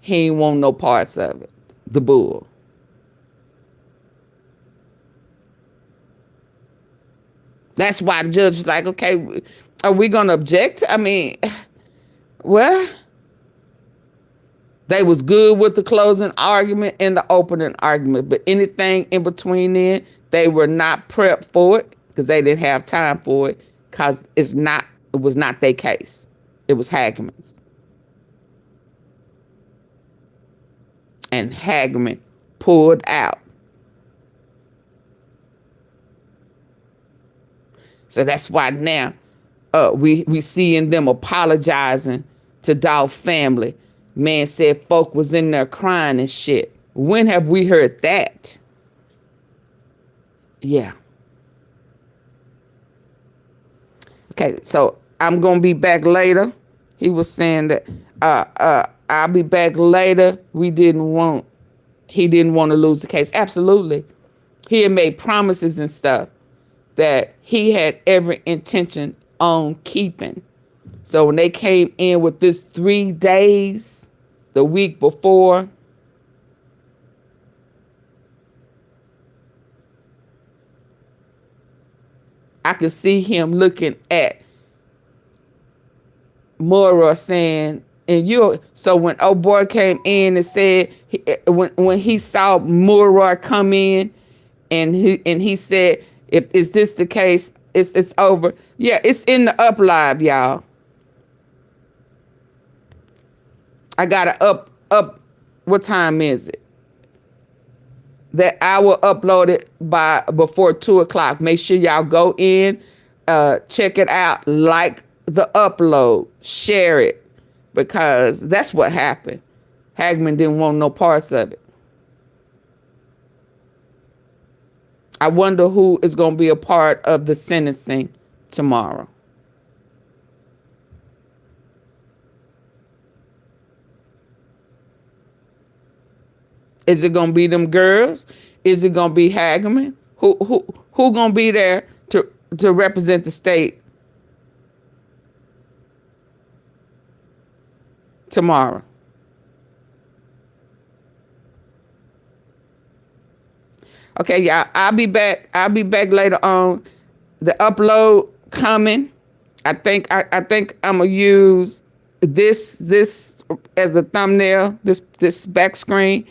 He ain't want no parts of it. The bull. That's why the judge was like, okay, are we going to object? I mean, well, they was good with the closing argument and the opening argument, but anything in between then, They were not prepped for it because they didn't have time for it because it was not their case. It was Hagerman's. And Hagerman pulled out. So that's why now we seeing them apologizing to Dolph family. Man said folk was in there crying and shit. When have we heard that? Yeah. Okay, so I'm gonna be back later. He was saying that I'll be back later. He didn't want to lose the case. Absolutely. He had made promises and stuff that he had every intention on keeping. So when they came in with this 3 days the week before, I could see him looking at Murda saying, and you. So when old boy came in and said, when he saw Murda come in, and he said, is this the case? It's over. Yeah, it's in the up live, y'all. I gotta up. What time is it? That I will upload it before 2 o'clock. Make sure y'all go in, check it out, like the upload, share it, because that's what happened. Hagerman didn't want no parts of it. I wonder who is going to be a part of the sentencing tomorrow. Is it going to be them girls? Is it going to be Hagerman? Who going to be there to represent the state tomorrow? Okay, y'all, I'll be back later on. The upload coming. I think I'm gonna use this as the thumbnail, this back screen.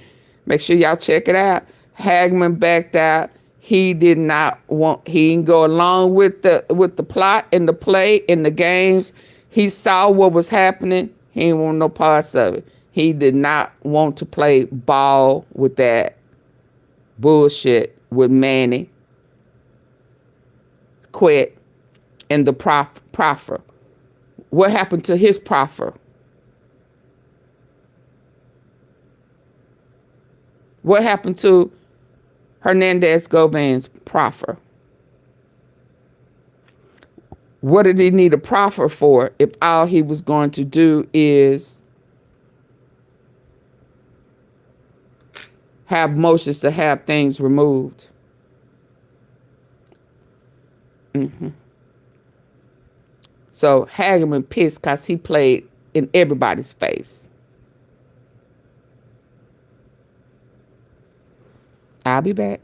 Make sure y'all check it out. Hagerman backed out. He didn't go along with the plot and the play and the games. He saw what was happening. He didn't want no parts of it. He did not want to play ball with that bullshit with Manny, Quit, and the proffer. What happened to his proffer? What happened to Hernandez Govan's proffer? What did he need a proffer for if all he was going to do is have motions to have things removed? So Hagerman pissed because he played in everybody's face. I'll be back.